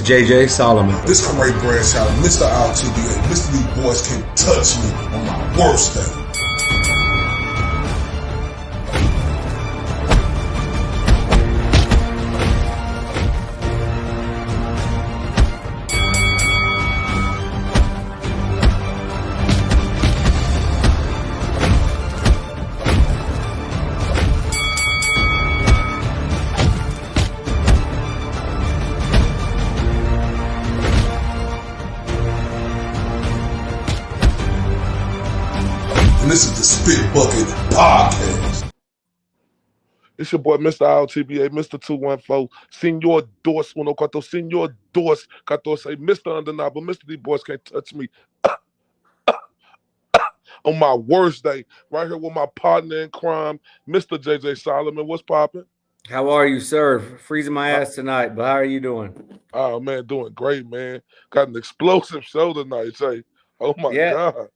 JJ Solomon. This Corey Bradshaw, Mr. RTBA. Mr. These boys can't touch me on my worst day. And this is the Spit Bucket Podcast. It's your boy, Mr. RTBA, Mr. 214, Senor Dos, uno cuatro, Senor Dos, 14, Mr. Undeniable, but Mr. These boys can't touch me on my worst day. Right here with my partner in crime, Mr. JJ Solomon. What's popping? How are you, sir? Freezing my ass tonight, but how are you doing? Oh, man, doing great, man. Got an explosive show tonight, Jay. Oh, my God.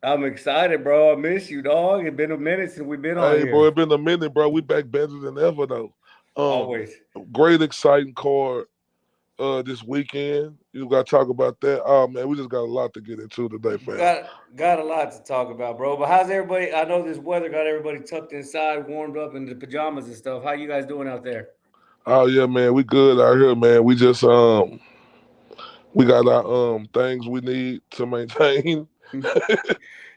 I'm excited, bro. I miss you, dog. It's been a minute since we've been on here. Hey, bro, it's been a minute, bro. We back better than ever, though. Always. Great, exciting card this weekend. You got to talk about that. Oh, man, we just got a lot to get into today, fam. Got a lot to talk about, bro. But how's everybody? I know this weather got everybody tucked inside, warmed up in the pajamas and stuff. How you guys doing out there? Oh, yeah, man. We good out here, man. We just, we got our things we need to maintain.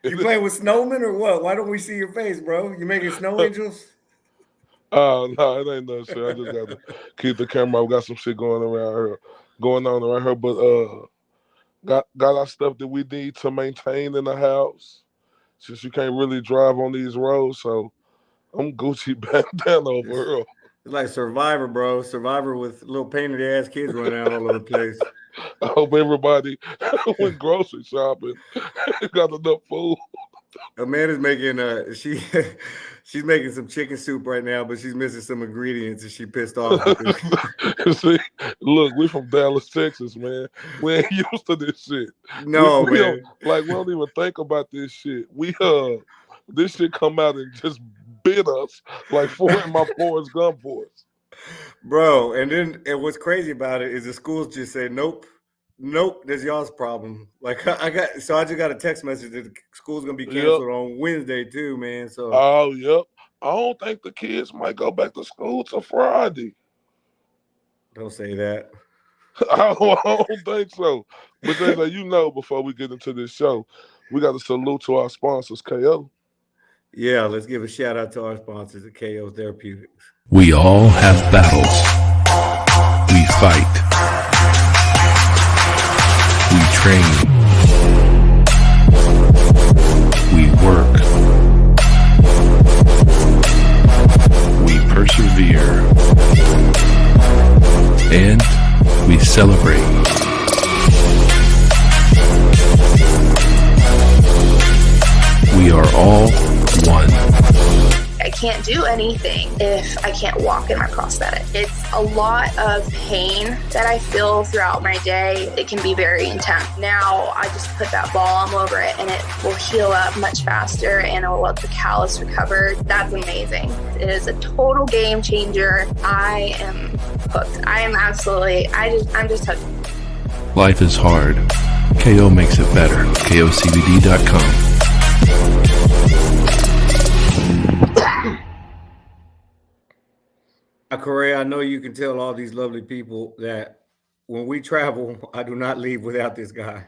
You playing with snowmen or what? Why don't we see your face, bro? You making snow angels? Oh, no, it ain't no shit. I just got to keep the camera. We got some shit going on around here. But got our stuff that we need to maintain in the house since you can't really drive on these roads. So I'm Gucci bandana over here. It's like Survivor, bro. Survivor with little painted ass kids running out all over the place. I hope everybody went grocery shopping, got enough food. Amanda's making she's making some chicken soup right now, but she's missing some ingredients and she pissed off. See, look, we from Dallas, Texas, man. We ain't used to this shit. No, we man. we don't even think about this shit. This shit come out and just bit us like my Forrest Gump voice. Bro, and what's crazy about it is the schools just say, nope, that's y'all's problem. Like I just got a text message that the school's gonna be canceled on Wednesday too, man. So oh, yep. I don't think the kids might go back to school till Friday. Don't say that. I don't think so. But then, before we get into this show, we got to salute to our sponsors, KO. Yeah, let's give a shout out to our sponsors at KO Therapeutics. We all have battles. We fight. We train. We work. We persevere. And we celebrate. We are all one. I can't do anything if I can't walk in my prosthetic. It's a lot of pain that I feel throughout my day. It can be very intense. Now I just put that balm over it and it will heal up much faster and it will let the callus recover. That's amazing. It is a total game changer. I am hooked. I'm just hooked. Life is hard. KO makes it better. KOCBD.com. Corey, I know you can tell all these lovely people that when we travel, I do not leave without this guy.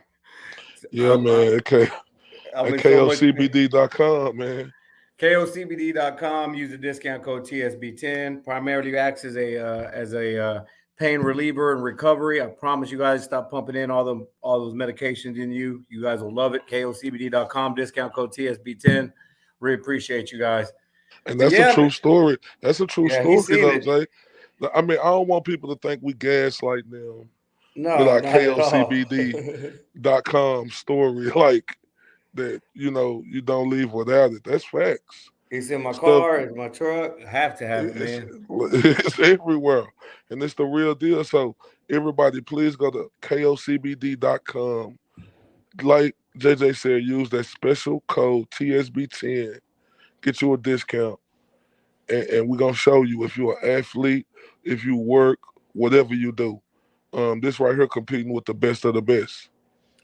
Yeah, man. KOCBD.com, man. KOCBD.com. Use the discount code TSB10. Primarily acts as a pain reliever and recovery. I promise you guys, stop pumping in all those medications in you. You guys will love it. KOCBD.com. Discount code TSB10. Really appreciate you guys. And that's a true story. That's a true story, though, Jay. I mean, I don't want people to think we gaslight them with our KOCBD.com story, like that, you don't leave without it. That's facts. It's in my car, it's in my truck. I have to have it, man. It's everywhere. And it's the real deal. So everybody, please go to KOCBD.com. Like JJ said, use that special code TSB10. Get you a discount. And we're going to show you if you're an athlete, if you work, whatever you do. This right here competing with the best of the best.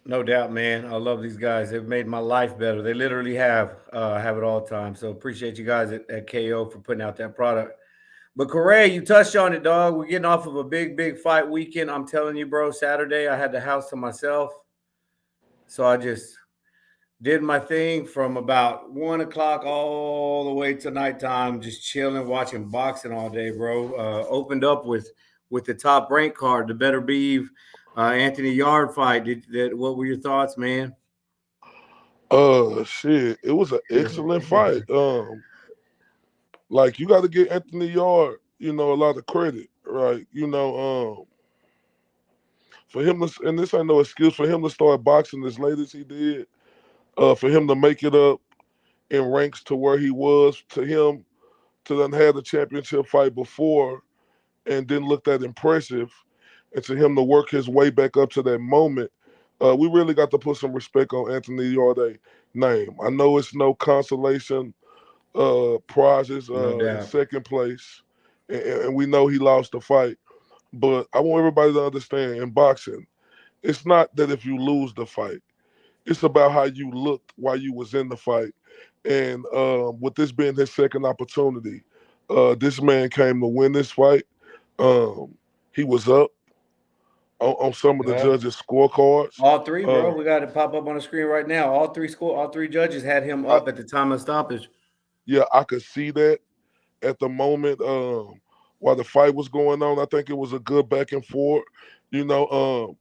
No doubt, man. I love these guys. They've made my life better. They literally have it all the time. So appreciate you guys at KO for putting out that product. But Correa, you touched on it, dog. We're getting off of a big fight weekend. I'm telling you, bro. Saturday, I had the house to myself, so I just did my thing from about 1 o'clock all the way to nighttime, just chilling, watching boxing all day, bro. Opened up with the top rank card, the Better Beeve Anthony Yard fight. What were your thoughts, man? Shit, it was an excellent fight. Like you got to give Anthony Yard, a lot of credit, right? For him to, and this ain't no excuse for him to start boxing as late as he did. For him to make it up in ranks to where he was, to him to then have the championship fight before and didn't look that impressive, and to him to work his way back up to that moment, we really got to put some respect on Anthony Yarde's name. I know it's no consolation prizes No in doubt. second place, and we know he lost the fight. But I want everybody to understand in boxing, it's not that if you lose the fight, it's about how you looked while you was in the fight. And with this being his second opportunity, this man came to win this fight. He was up on some of the Yeah. judges' scorecards. All three, bro. Um, We got it pop up on the screen right now. All three judges had him I, up at the time of stoppage. yeah, I could see that at the moment while the fight was going on. I think it was a good back and forth. You know,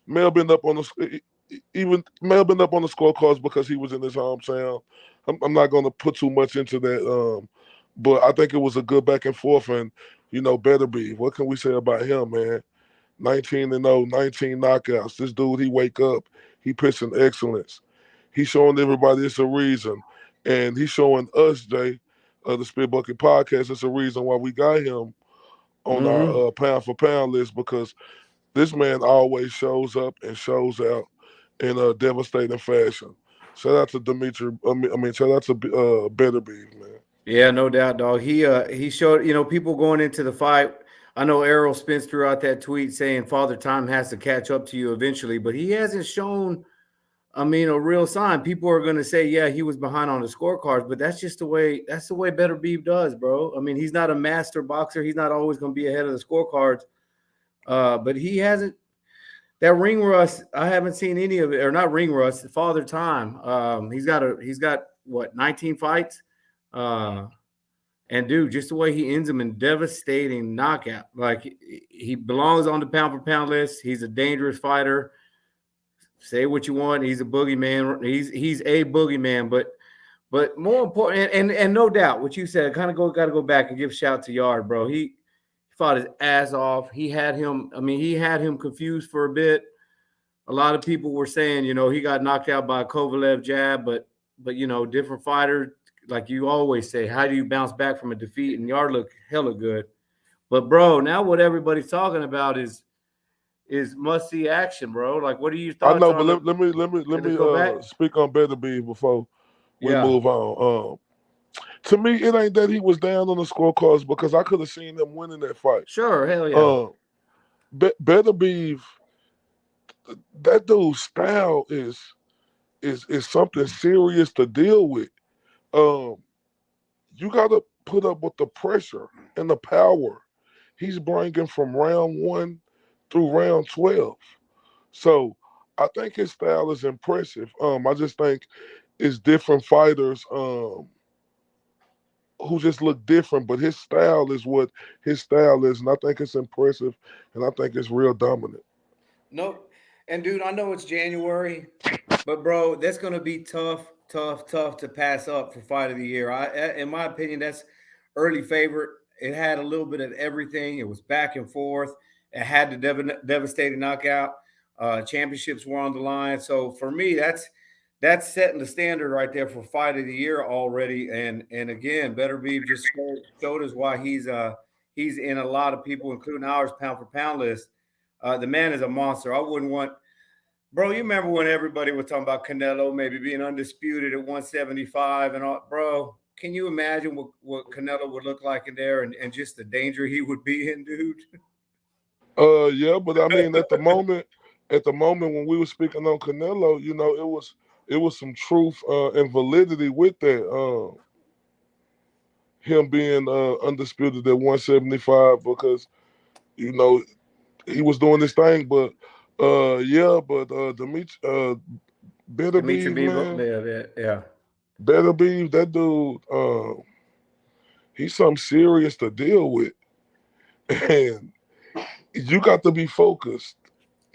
Mel been up on the even Mel been up on the scorecards because he was in his hometown. I'm not going to put too much into that, but I think it was a good back and forth. And Better Be. What can we say about him, man? 19-0, 19 knockouts. This dude, he wake up, he pitching excellence. He's showing everybody it's a reason, and he's showing us, Jay, the Spit Bucket Podcast. It's a reason why we got him on Mm-hmm. our pound for pound list because this man always shows up and shows out in a devastating fashion. Shout out to Dimitri. Shout out to Better Be, man. Yeah, no doubt, dog. He showed, people going into the fight. I know Errol Spence threw out that tweet saying Father Time has to catch up to you eventually, but he hasn't shown, a real sign. People are gonna say, yeah, he was behind on the scorecards, but that's the way Better Beef does, bro. I mean, he's not a master boxer. He's not always gonna be ahead of the scorecards. But he hasn't that ring rust. I haven't seen any of it, or not ring rust. Father Time. He's got what 19 fights. And dude, just the way he ends them in devastating knockout, like he belongs on the pound for pound list. He's a dangerous fighter. Say what you want. He's a boogeyman. He's a boogeyman, but more important, and no doubt what you said. Got to go back and give a shout to Yard, bro. He fought his ass off. He had him. He had him confused for a bit. A lot of people were saying, he got knocked out by a Kovalev jab, but different fighter. Like you always say, how do you bounce back from a defeat? And Yard looked hella good. But bro, now what everybody's talking about is must see action, bro. Like, what are your I thoughts know, but on let me go back? speak on Better Be before we Yeah, move on. To me, it ain't that he was down on the scorecards because I could have seen him winning that fight. sure, hell yeah. Better Be that dude's style is something serious to deal with. Um, you got to put up with the pressure and the power he's bringing from round 1 through round 12. So I think his style is impressive. I just think it's different fighters who just look different, but his style is what his style is, and I think it's impressive, and I think it's real dominant. Nope. And dude, I know it's January, but bro, that's gonna be tough to pass up for fight of the year. In my opinion, that's early favorite. It had a little bit of everything. It was back and forth. It had the devastating knockout. Championships were on the line. So for me, that's setting the standard right there for fight of the year already. And again, Better Be just showed us why he's in a lot of people, including ours, pound for pound list. The man is a monster. I wouldn't want, bro. You remember when everybody was talking about Canelo maybe being undisputed at 175 and all, bro? Can you imagine what Canelo would look like in there and just the danger he would be in, dude? Yeah, but I mean, at the moment when we were speaking on Canelo, you know, it was some truth and validity with that. Him being undisputed at 175 because you know he was doing this thing, but yeah, but Dimitri Dimitri Beterbiev, Bivol, man, yeah. Beterbiev, that dude, he's something serious to deal with, and you got to be focused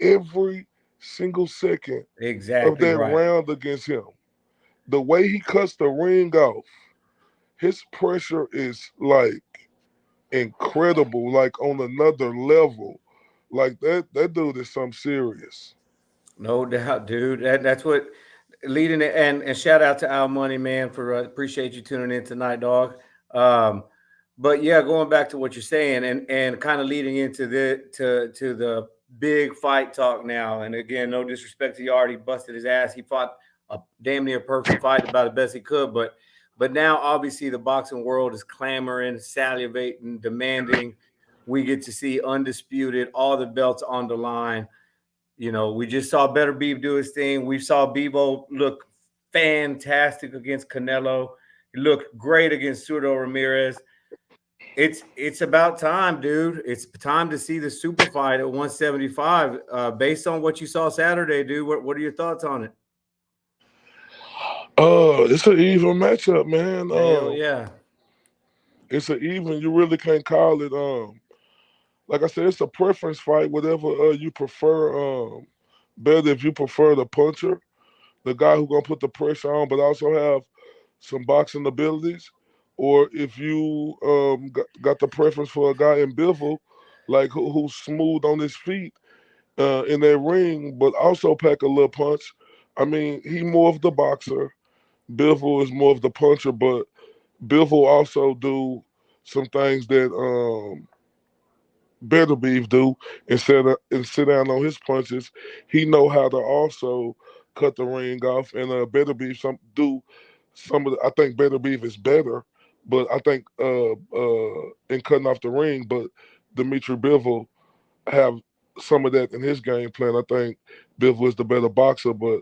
every single second of Exactly that right. round against him. The way he cuts the ring off, his pressure is like incredible, like on another level. Like that dude is something serious. No doubt, dude. That's what leading it. And shout out to Al Money, man, for appreciate you tuning in tonight, dog. Um, but yeah, going back to what you're saying and kind of leading into the big fight talk now. And again, no disrespect to you, already busted his ass. He fought a damn near perfect fight, about the best he could. But now obviously the boxing world is clamoring, salivating, demanding. We get to see undisputed, all the belts on the line. You know, we just saw Beterbiev do his thing. We saw Bivol look fantastic against Canelo. He looked great against Sudo Ramirez. It's about time, dude. It's time to see the super fight at 175. Based on what you saw Saturday, dude, what are your thoughts on it? It's an even matchup, man. Hell yeah. It's an even. You really can't call it. Like I said, it's a preference fight. Whatever you prefer. Better if you prefer the puncher, the guy who gonna put the pressure on, but also have some boxing abilities, or if you got the preference for a guy in Bivol, like who's smooth on his feet in that ring, but also pack a little punch. I mean, he more of the boxer. Bivol is more of the puncher, but Bivol also do some things that Beterbiev do and sit down on his punches. He know how to also cut the ring off, and Beterbiev some of the. I think Beterbiev is better, but I think in cutting off the ring, but Dimitri Bivol have some of that in his game plan. I think Bivol is the better boxer, but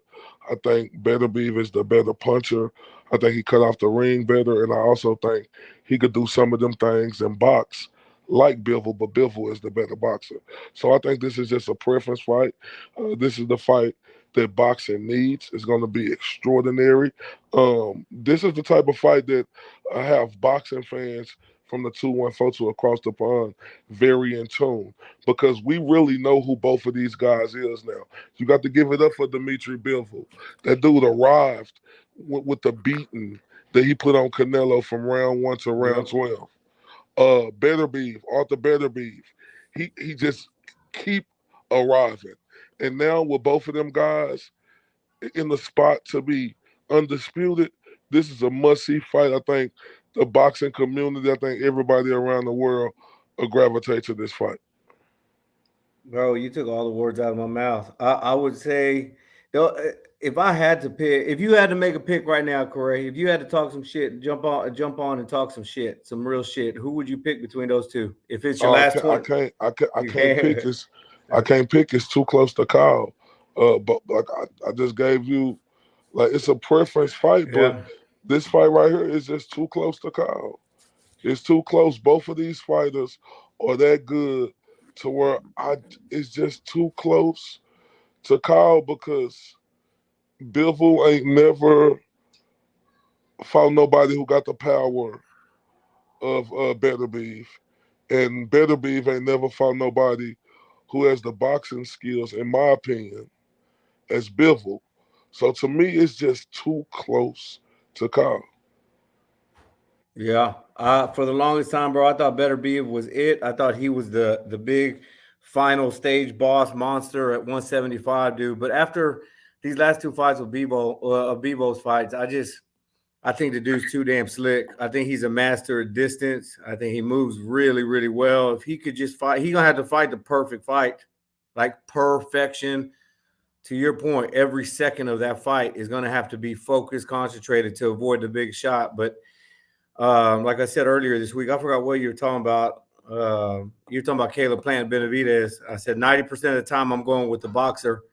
I think Beterbiev is the better puncher. I think he cut off the ring better, and I also think he could do some of them things in box like Bivol, but Bivol is the better boxer. So I think this is just a preference fight. This is the fight that boxing needs. It's going to be extraordinary. This is the type of fight that I have boxing fans from the 2142 across the pond very in tune because we really know who both of these guys is now. You got to give it up for Dimitri Bivol. That dude arrived with the beating that he put on Canelo from round 1 to round Yep. 12. Beterbiev, Arthur Beterbiev, he just keep arriving. And now with both of them guys in the spot to be undisputed, this is a must-see fight. I think the boxing community, I think everybody around the world will gravitate to this fight. Bro, you took all the words out of my mouth. I would say, though, if I had to pick, if you had to make a pick right now, Corey, if you had to talk some shit, jump on and talk some shit, some real shit, who would you pick between those two? If it's your I last can't, I 20, can't, I can't, I you can't pick. can't. I can't pick. It's too close to call. But like I just gave you, like it's a preference fight, but Yeah. this fight right here is just too close to call. It's too close. Both of these fighters are that good to where it's just too close to call because Bivol ain't never fought nobody who got the power of Beterbiev, and Beterbiev ain't never fought nobody who has the boxing skills, in my opinion, as Bivol. So to me, it's just too close to call. Yeah. For the longest time, bro, I thought Beterbiev was it. I thought he was the big final stage boss monster at 175, dude. But after these last two fights with Bivol's fights, I think the dude's too damn slick. I think he's a master of distance. I think he moves really, really well. If he could just fight, he's gonna have to fight the perfect fight, like perfection. To your point, every second of that fight is gonna have to be focused, concentrated to avoid the big shot. But like I said earlier this week, I forgot what you were talking about. You're talking about Caleb Plant Benavidez. I said 90% of the time I'm going with the boxer.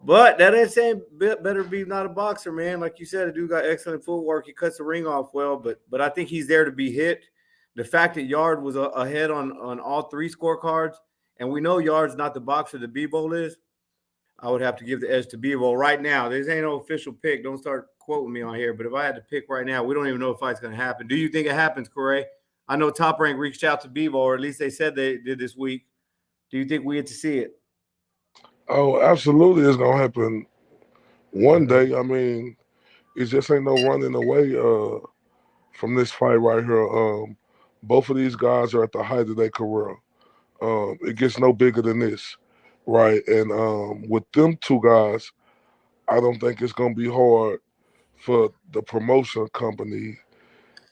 But that ain't saying Beterbiev not a boxer, man. Like you said, the dude got excellent footwork. He cuts the ring off well, but I think he's there to be hit. The fact that Yard was ahead on all three scorecards, and we know Yard's not the boxer that Bivol is, I would have to give the edge to Bivol right now. This ain't no official pick. Don't start quoting me on here. But if I had to pick right now, we don't even know if fight's going to happen. Do you think it happens, Corey? I know Top Rank reached out to Bivol, or at least they said they did this week. Do you think we get to see it? Oh, absolutely, it's gonna happen one day. I mean, it just ain't no running away from this fight right here. Both of these guys are at the height of their career. It gets no bigger than this, right? And with them two guys, I don't think it's gonna be hard for the promotion company,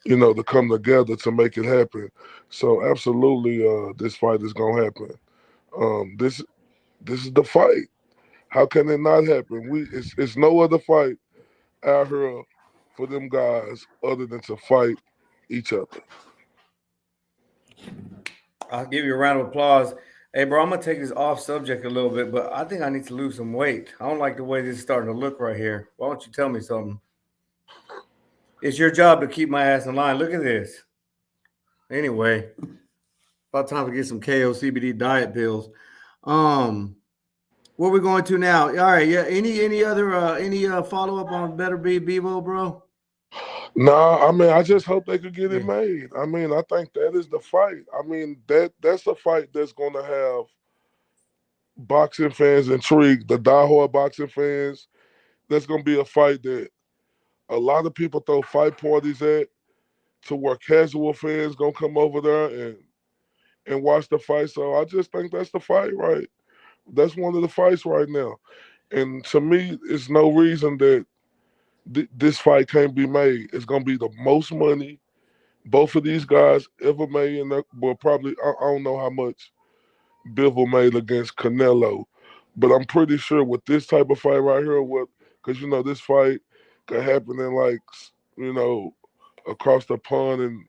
to come together to make it happen. So absolutely, this fight is gonna happen. This is the fight. How can it not happen? It's no other fight out here for them guys other than to fight each other. I'll give you a round of applause. Hey, bro, I'm going to take this off subject a little bit, but I think I need to lose some weight. I don't like the way this is starting to look right here. Why don't you tell me something? It's your job to keep my ass in line. Look at this. Anyway, about time to get some KO CBD diet pills. Where we going to now? All right, yeah. Any other follow up on BeterbievBivol, bro? Nah, I mean, I just hope they could get it made. I mean, I think that is the fight. I mean, that's a fight that's going to have boxing fans intrigued, the diehard boxing fans. That's going to be a fight that a lot of people throw fight parties at, to where casual fans going to come over there and watch the fight. So I just think that's the fight, right? That's one of the fights right now. And to me, it's no reason that this fight can't be made. It's going to be the most money both of these guys ever made. Well, probably, I don't know how much Bivol made against Canelo, but I'm pretty sure with this type of fight right here, because, this fight could happen in across the pond in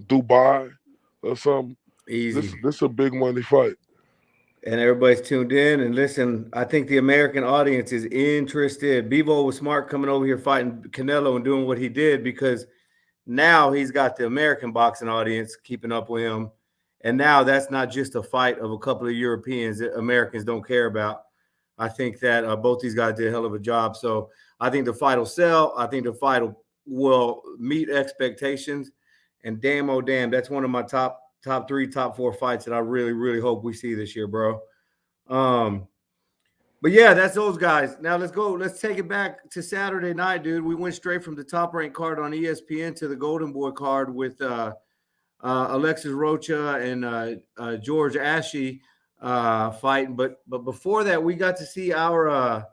Dubai or something. Easy. This is a big money fight. And everybody's tuned in. And listen, I think the American audience is interested. Bivol was smart coming over here fighting Canelo and doing what he did, because now he's got the American boxing audience keeping up with him. And now that's not just a fight of a couple of Europeans that Americans don't care about. I think that both these guys did a hell of a job. So I think the fight will sell. I think the fight will meet expectations. And damn, oh, damn, that's one of my top 3, top 4 fights that I really, really hope we see this year, bro. But yeah, that's those guys. Now let's go. Let's take it back to Saturday night, dude. We went straight from the top ranked card on ESPN to the Golden Boy card with Alexis Rocha and George Ashe fighting. But before that, we got to see our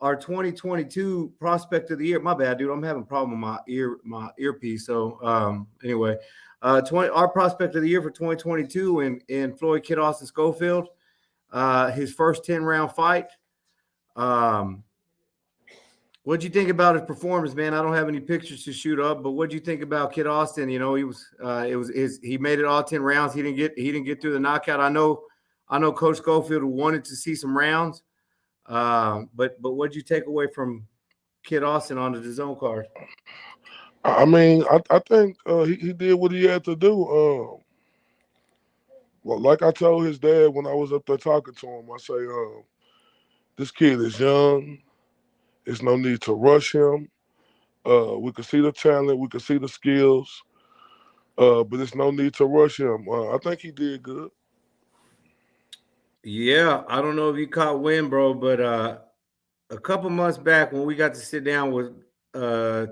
2022 prospect of the year. My bad, dude. I'm having a problem with my earpiece. So anyway. Our prospect of the year for 2022 in Floyd Kid Austin Schofield, his first 10-round fight. What'd you think about his performance, man? I don't have any pictures to shoot up, but what'd you think about Kid Austin? He made it all 10 rounds. He didn't get through the knockout. I know Coach Schofield wanted to see some rounds, but what'd you take away from Kid Austin on the DAZN card? I mean, I think he did what he had to do. Like I told his dad when I was up there talking to him, I say, this kid is young. There's no need to rush him. We can see the talent. We can see the skills. But there's no need to rush him. I think he did good. Yeah, I don't know if you caught wind, bro, but a couple months back when we got to sit down with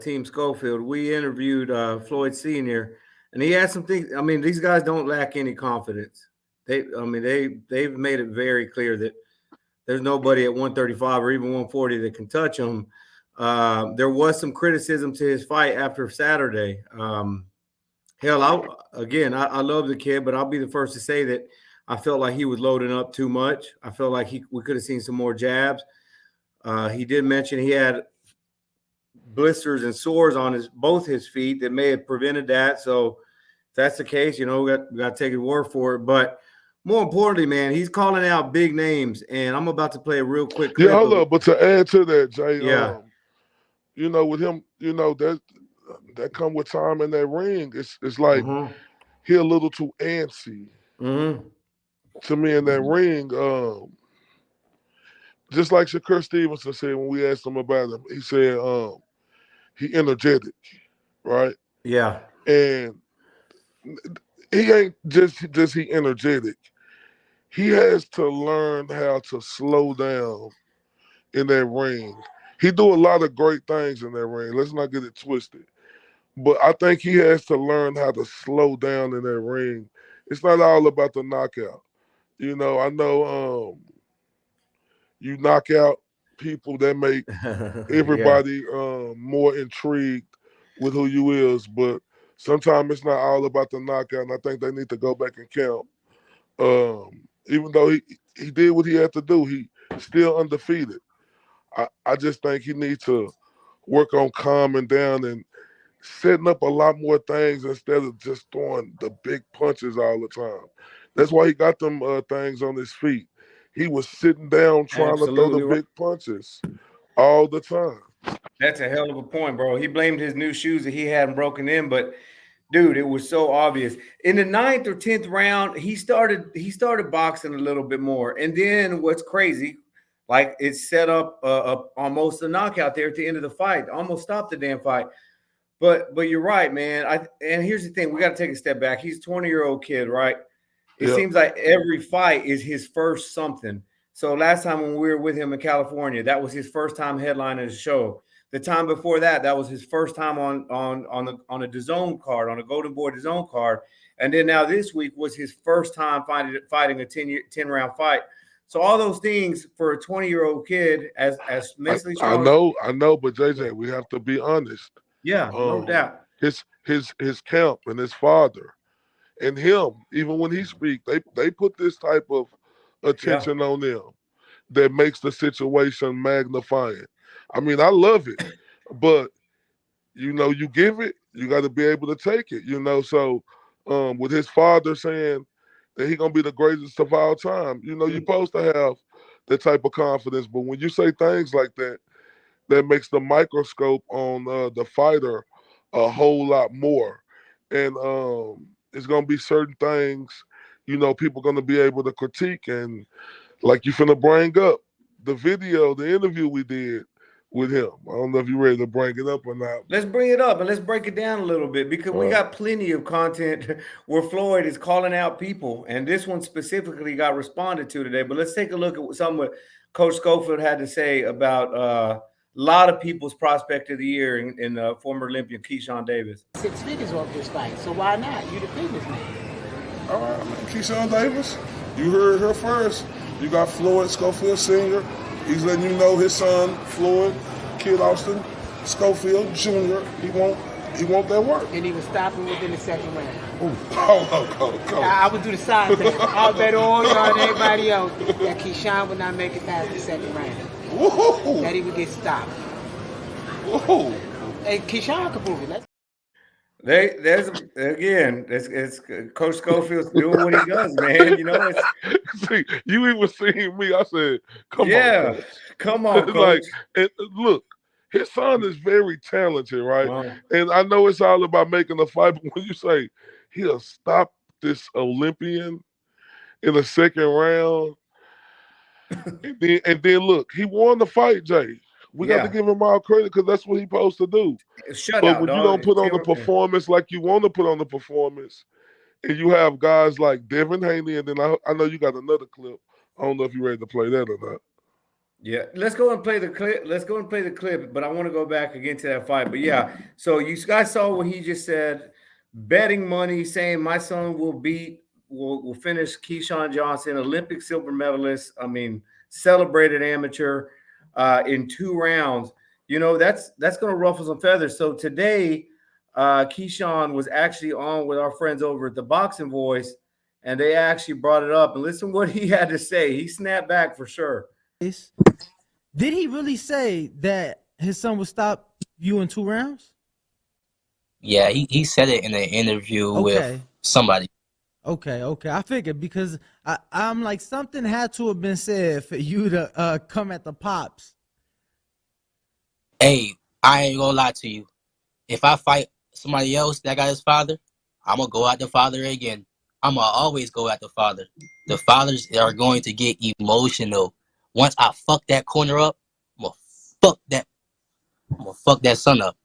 Team Schofield, we interviewed Floyd Sr., and he had some things. I mean, these guys don't lack any confidence. They've made it very clear that there's nobody at 135 or even 140 that can touch him. There was some criticism to his fight after Saturday. Hell, I love the kid, but I'll be the first to say that I felt like he was loading up too much. I felt like we could have seen some more jabs. He did mention he had blisters and sores on both his feet that may have prevented that. So that's the case, we got to take his word for it. But more importantly, man, he's calling out big names, and I'm about to play a real quick clip. Yeah, hold up. But to add to that, Jay, Yeah. with him, that come with time in that ring. It's like he a little too antsy to me in that ring. Just like Shakur Stevenson said when we asked him about him, he said he energetic, right? Yeah. And he ain't just he energetic. He has to learn how to slow down in that ring. He do a lot of great things in that ring. Let's not get it twisted. But I think he has to learn how to slow down in that ring. It's not all about the knockout. I know you knock out people that make everybody more intrigued with who you is, but sometimes it's not all about the knockout, and I think they need to go back and count. Even though he did what he had to do, he still undefeated. I just think he needs to work on calming down and setting up a lot more things instead of just throwing the big punches all the time. That's why he got them things on his feet. He was sitting down trying to throw the big punches all the time. That's a hell of a point, bro. He blamed his new shoes that he hadn't broken in, but dude, it was so obvious. In the 9th or 10th round, he started boxing a little bit more. And then what's crazy, like it set up almost a knockout there at the end of the fight, almost stopped the damn fight. But you're right, man. And here's the thing, we got to take a step back. He's a 20-year-old kid, right? It seems like every fight is his first something. So last time when we were with him in California, that was his first time headlining the show. The time before that, that was his first time on a DAZN card, on a Golden Boy DAZN card. And then now this week was his first time fighting a 10-round fight. So all those things for a 20-year-old kid as mentally strong. I know, but JJ, we have to be honest. Yeah, no doubt. His camp and his father and him, even when he speaks, they put this type of attention on them that makes the situation magnifying. I mean, I love it, but you give it, you got to be able to take it. So with his father saying that he's gonna be the greatest of all time, you're supposed to have that type of confidence. But when you say things like that, that makes the microscope on the fighter a whole lot more, and it's gonna be certain things, people are gonna be able to critique, and like you finna bring up the interview we did with him. I don't know if you're ready to bring it up or not. Let's bring it up and let's break it down a little bit, because we got plenty of content where Floyd is calling out people, and this one specifically got responded to today. But let's take a look at some what Coach Schofield had to say about a lot of people's prospect of the year in former Olympian Keyshawn Davis. 6 figures off this fight, so why not? You the businessman. All right, Keyshawn Davis, you heard her first. You got Floyd Schofield Sr. He's letting you know his son, Floyd, Kid Austin, Schofield Jr., he want that work. And he was stopping within the second round. Go. I would do the side thing. I'll bet all y'all and everybody else that Keyshawn would not make it past the second round. Whoa. That he would get stopped. Whoa. Hey, Keyshawn can prove it. It's Coach Schofield's doing what he does, man. See, you even seen me. I said, "Come on, Coach." Like, and look, his son is very talented, right? Wow. And I know it's all about making a fight, but when you say he'll stop this Olympian in the second round, and then look, he won the fight, Jay. We got to give him all credit because that's what he's supposed to do. But when you don't put on the performance like you want to put on the performance, and you have guys like Devin Haney, and then I know you got another clip. I don't know if you're ready to play that or not. Yeah, let's go and play the clip. But I want to go back again to that fight. But yeah, so you guys saw what he just said. Betting money, saying my son will finish Keyshawn Johnson, Olympic silver medalist. I mean, celebrated amateur. In 2 rounds, that's going to ruffle some feathers. So today, Keyshawn was actually on with our friends over at the Boxing Voice, and they actually brought it up. And listen what he had to say. He snapped back for sure. Did he really say that his son would stop you in 2 rounds? Yeah, he said it in an interview with somebody. Okay. I figured because I'm like something had to have been said for you to come at the Pops. Hey, I ain't gonna lie to you. If I fight somebody else that got his father, I'm gonna go at the father again. I'm gonna always go at the father. The fathers are going to get emotional. Once I fuck that corner up, I'm gonna fuck that son up.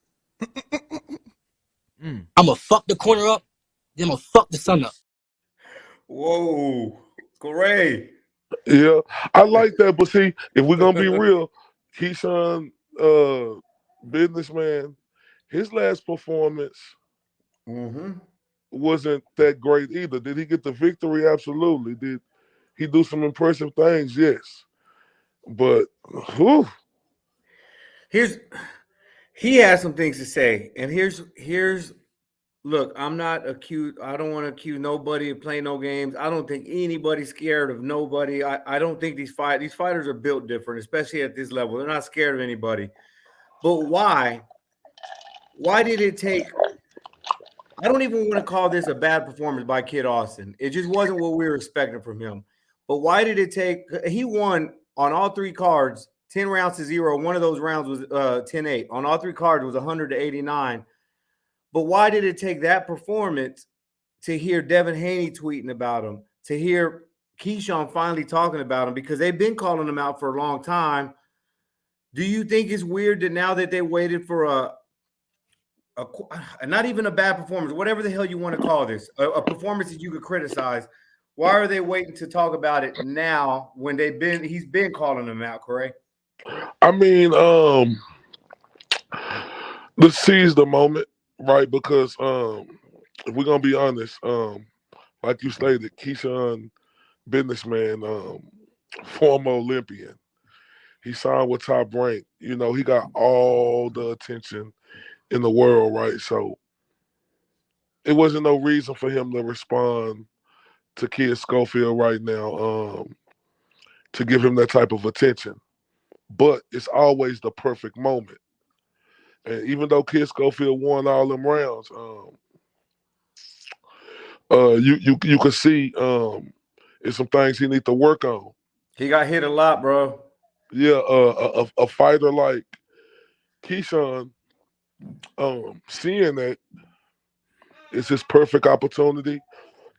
I'm gonna fuck the corner up, then I'm gonna fuck the son up. Whoa, great. Yeah, I like that. But see, if we're gonna be real, Keyshawn, businessman, his last performance wasn't that great either. Did he get the victory? Absolutely. Did he do some impressive things? Yes. But whew. He has some things to say, and here's look, I'm not accused. I don't want to accuse nobody of playing no games. I don't think anybody's scared of nobody. I don't think these fighters are built different, especially at this level. They're not scared of anybody. But why? Why did it take? I don't even want to call this a bad performance by Kid Austin. It just wasn't what we were expecting from him. But why did it take? He won on all three cards, 10 rounds to 0. One of those rounds was 10-8. On all three cards, it was 100-89. But why did it take that performance to hear Devin Haney tweeting about him, to hear Keyshawn finally talking about him? Because they've been calling him out for a long time. Do you think it's weird that now that they waited for a not even a bad performance, whatever the hell you want to call this, a performance that you could criticize, why are they waiting to talk about it now when he's been calling them out, Corey? I mean, let's seize the moment, right? Because if we're gonna be honest, like you stated, Keyshawn, businessman, former Olympian. He signed with Top Rank. You know, he got all the attention in the world, right? So it wasn't no reason for him to respond to Kid Schofield right now, to give him that type of attention. But it's always the perfect moment. And even though Kid Schofield won all them rounds, you can see it's some things he need to work on. He got hit a lot, bro. Yeah, a fighter like Keyshawn, seeing that it's his perfect opportunity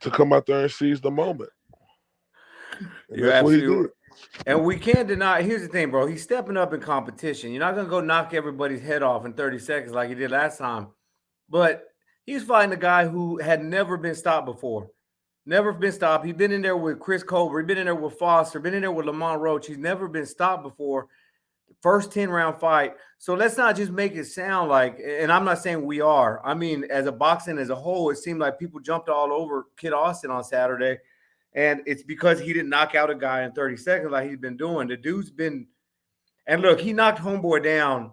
to come out there and seize the moment. And You're that's what he absolutely did. And we can't deny. Here's the thing, bro. He's stepping up in competition. You're not gonna go knock everybody's head off in 30 seconds like he did last time. But he's fighting a guy who had never been stopped before. Never been stopped. He's been in there with Chris Colbert. He's been in there with Foster. Been in there with Lamont Roach. He's never been stopped before. First 10-round fight. So let's not just make it sound like, and I'm not saying we are. I mean, as a boxing as a whole, it seemed like people jumped all over Kid Austin on Saturday. And it's because he didn't knock out a guy in 30 seconds like he's been doing. The dude's been, and look, he knocked Homeboy down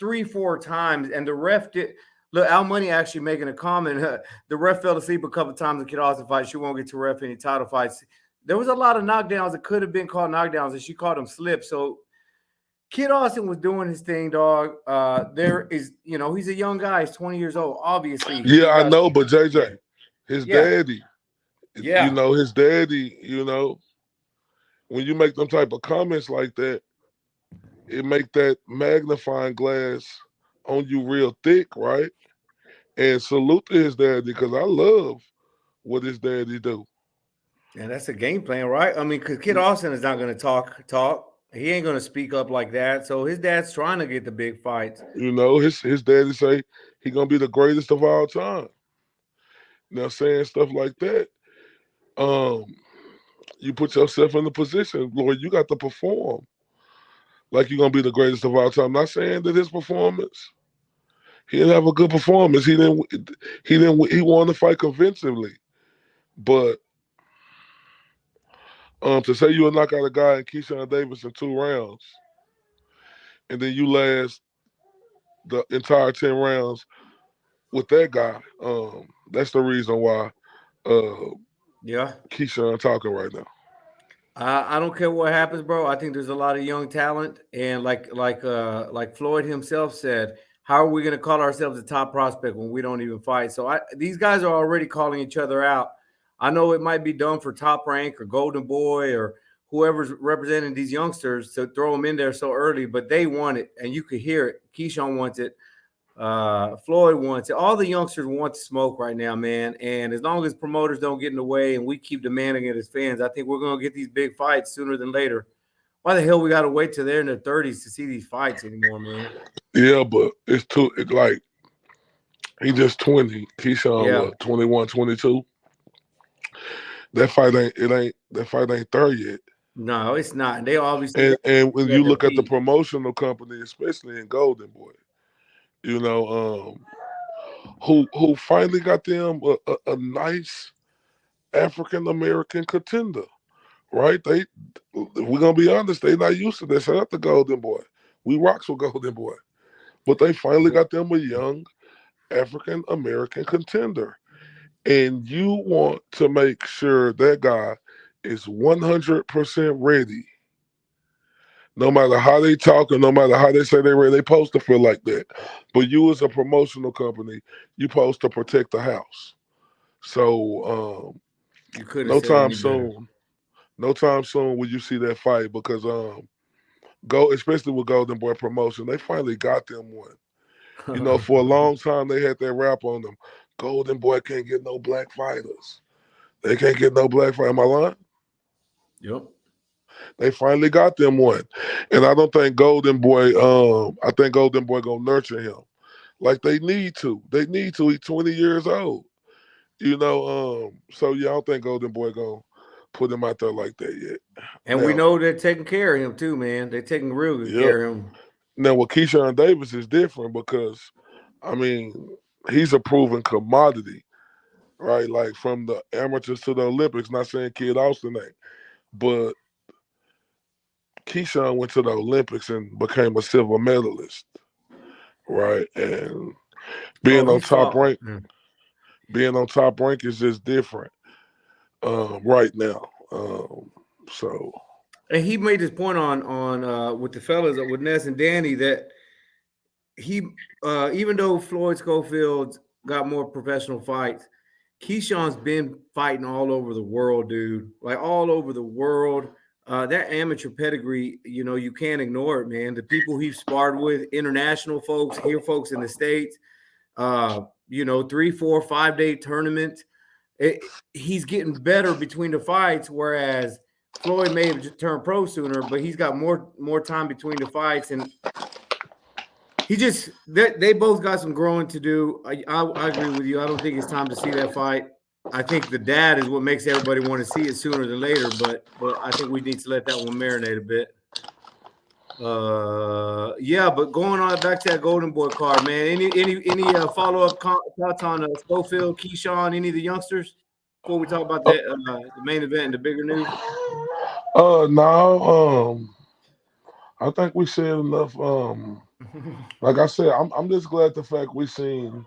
3-4 times, and the ref did. Look, Al Money actually making a comment. The ref fell asleep a couple of times in Kid Austin fight. She won't get to ref any title fights. There was a lot of knockdowns that could have been called knockdowns, and she called them slips. So Kid Austin was doing his thing, dog. There is, he's a young guy. He's 20 years old, obviously. Yeah, I know, but JJ, his daddy. Yeah. His daddy, when you make them type of comments like that, it make that magnifying glass on you real thick, right? And salute to his daddy, because I love what his daddy do. And that's a game plan, right? I mean, because Kid Austin is not going to talk. He ain't going to speak up like that. So his dad's trying to get the big fights. His daddy say he going to be the greatest of all time. Now, saying stuff like that, you put yourself in the position, Lord, you got to perform like you're gonna be the greatest of all time. Not saying that his performance, he didn't have a good performance. He won the fight convincingly. But to say you would knock out a guy in Keyshawn Davis in 2 rounds, and then you last the entire 10 rounds with that guy, that's the reason why Keyshawn talking right now. I don't care what happens, bro. I think there's a lot of young talent, and like Floyd himself said, how are we going to call ourselves a top prospect when we don't even fight? So these guys are already calling each other out. I know it might be done for Top Rank or Golden Boy or whoever's representing these youngsters to throw them in there so early, but they want it, and you could hear it. Keyshawn wants it. Floyd wants it. All the youngsters want to smoke right now, man. And as long as promoters don't get in the way and we keep demanding it as fans, I think we're going to get these big fights sooner than later. Why the hell we got to wait till they're in their 30s to see these fights anymore, man? Yeah, but it's like he just 20. Keyshawn, what, 21, 22? That fight ain't there yet. No, it's not. They obviously and when you look at the promotional company, especially in Golden Boy, you know, who finally got them a nice African American contender, right? We're gonna be honest, they not used to this. Shout out to Golden Boy. We rocks with Golden Boy, but they finally got them a young African American contender, and you want to make sure that guy is 100% ready. No matter how they talk or no matter how they say they're ready, they supposed to feel like that. But you as a promotional company, you supposed to protect the house. So you couldn't no say time any soon. No time soon will you see that fight because especially with Golden Boy Promotion, they finally got them one. You know, for a long time they had that rap on them. Golden Boy can't get no black fighters. They can't get no black fighters. Am I lying? Yep. They finally got them one. And I don't think Golden Boy, I think Golden Boy gonna nurture him like they need to. They need to. He's 20 years old. You know, so yeah, I don't think Golden Boy gonna put him out there like that yet. And now, we know they're taking care of him too, man. They're taking real good care of him. Now with Keyshawn Davis is different because, I mean, he's a proven commodity, right? Like from the amateurs to the Olympics. Not saying Kid Austin ain't, but Keyshawn went to the Olympics and became a silver medalist, right? And being on top rank, is just different right now. So, and he made this point on with the fellas with Ness and Danny that he even though Floyd Schofield got more professional fights, Keyshawn's been fighting all over the world, dude. Like all over the world. That amateur pedigree, you know, you can't ignore it, man. The people he's sparred with, international folks, here folks in the States, you know, 3, 4, 5-day tournament. He's getting better between the fights, whereas Floyd may have just turned pro sooner, but he's got more time between the fights, and they both got some growing to do. I agree with you. I don't think it's time to see that fight. I think the dad is what makes everybody want to see it sooner than later, but I think we need to let that one marinate a bit. Yeah, but going on back to that Golden Boy card, man. Any follow-up thoughts on Schofield, Keyshawn, any of the youngsters before we talk about the main event and the bigger news? No, I think we said enough. Like I said, I'm just glad the fact we seen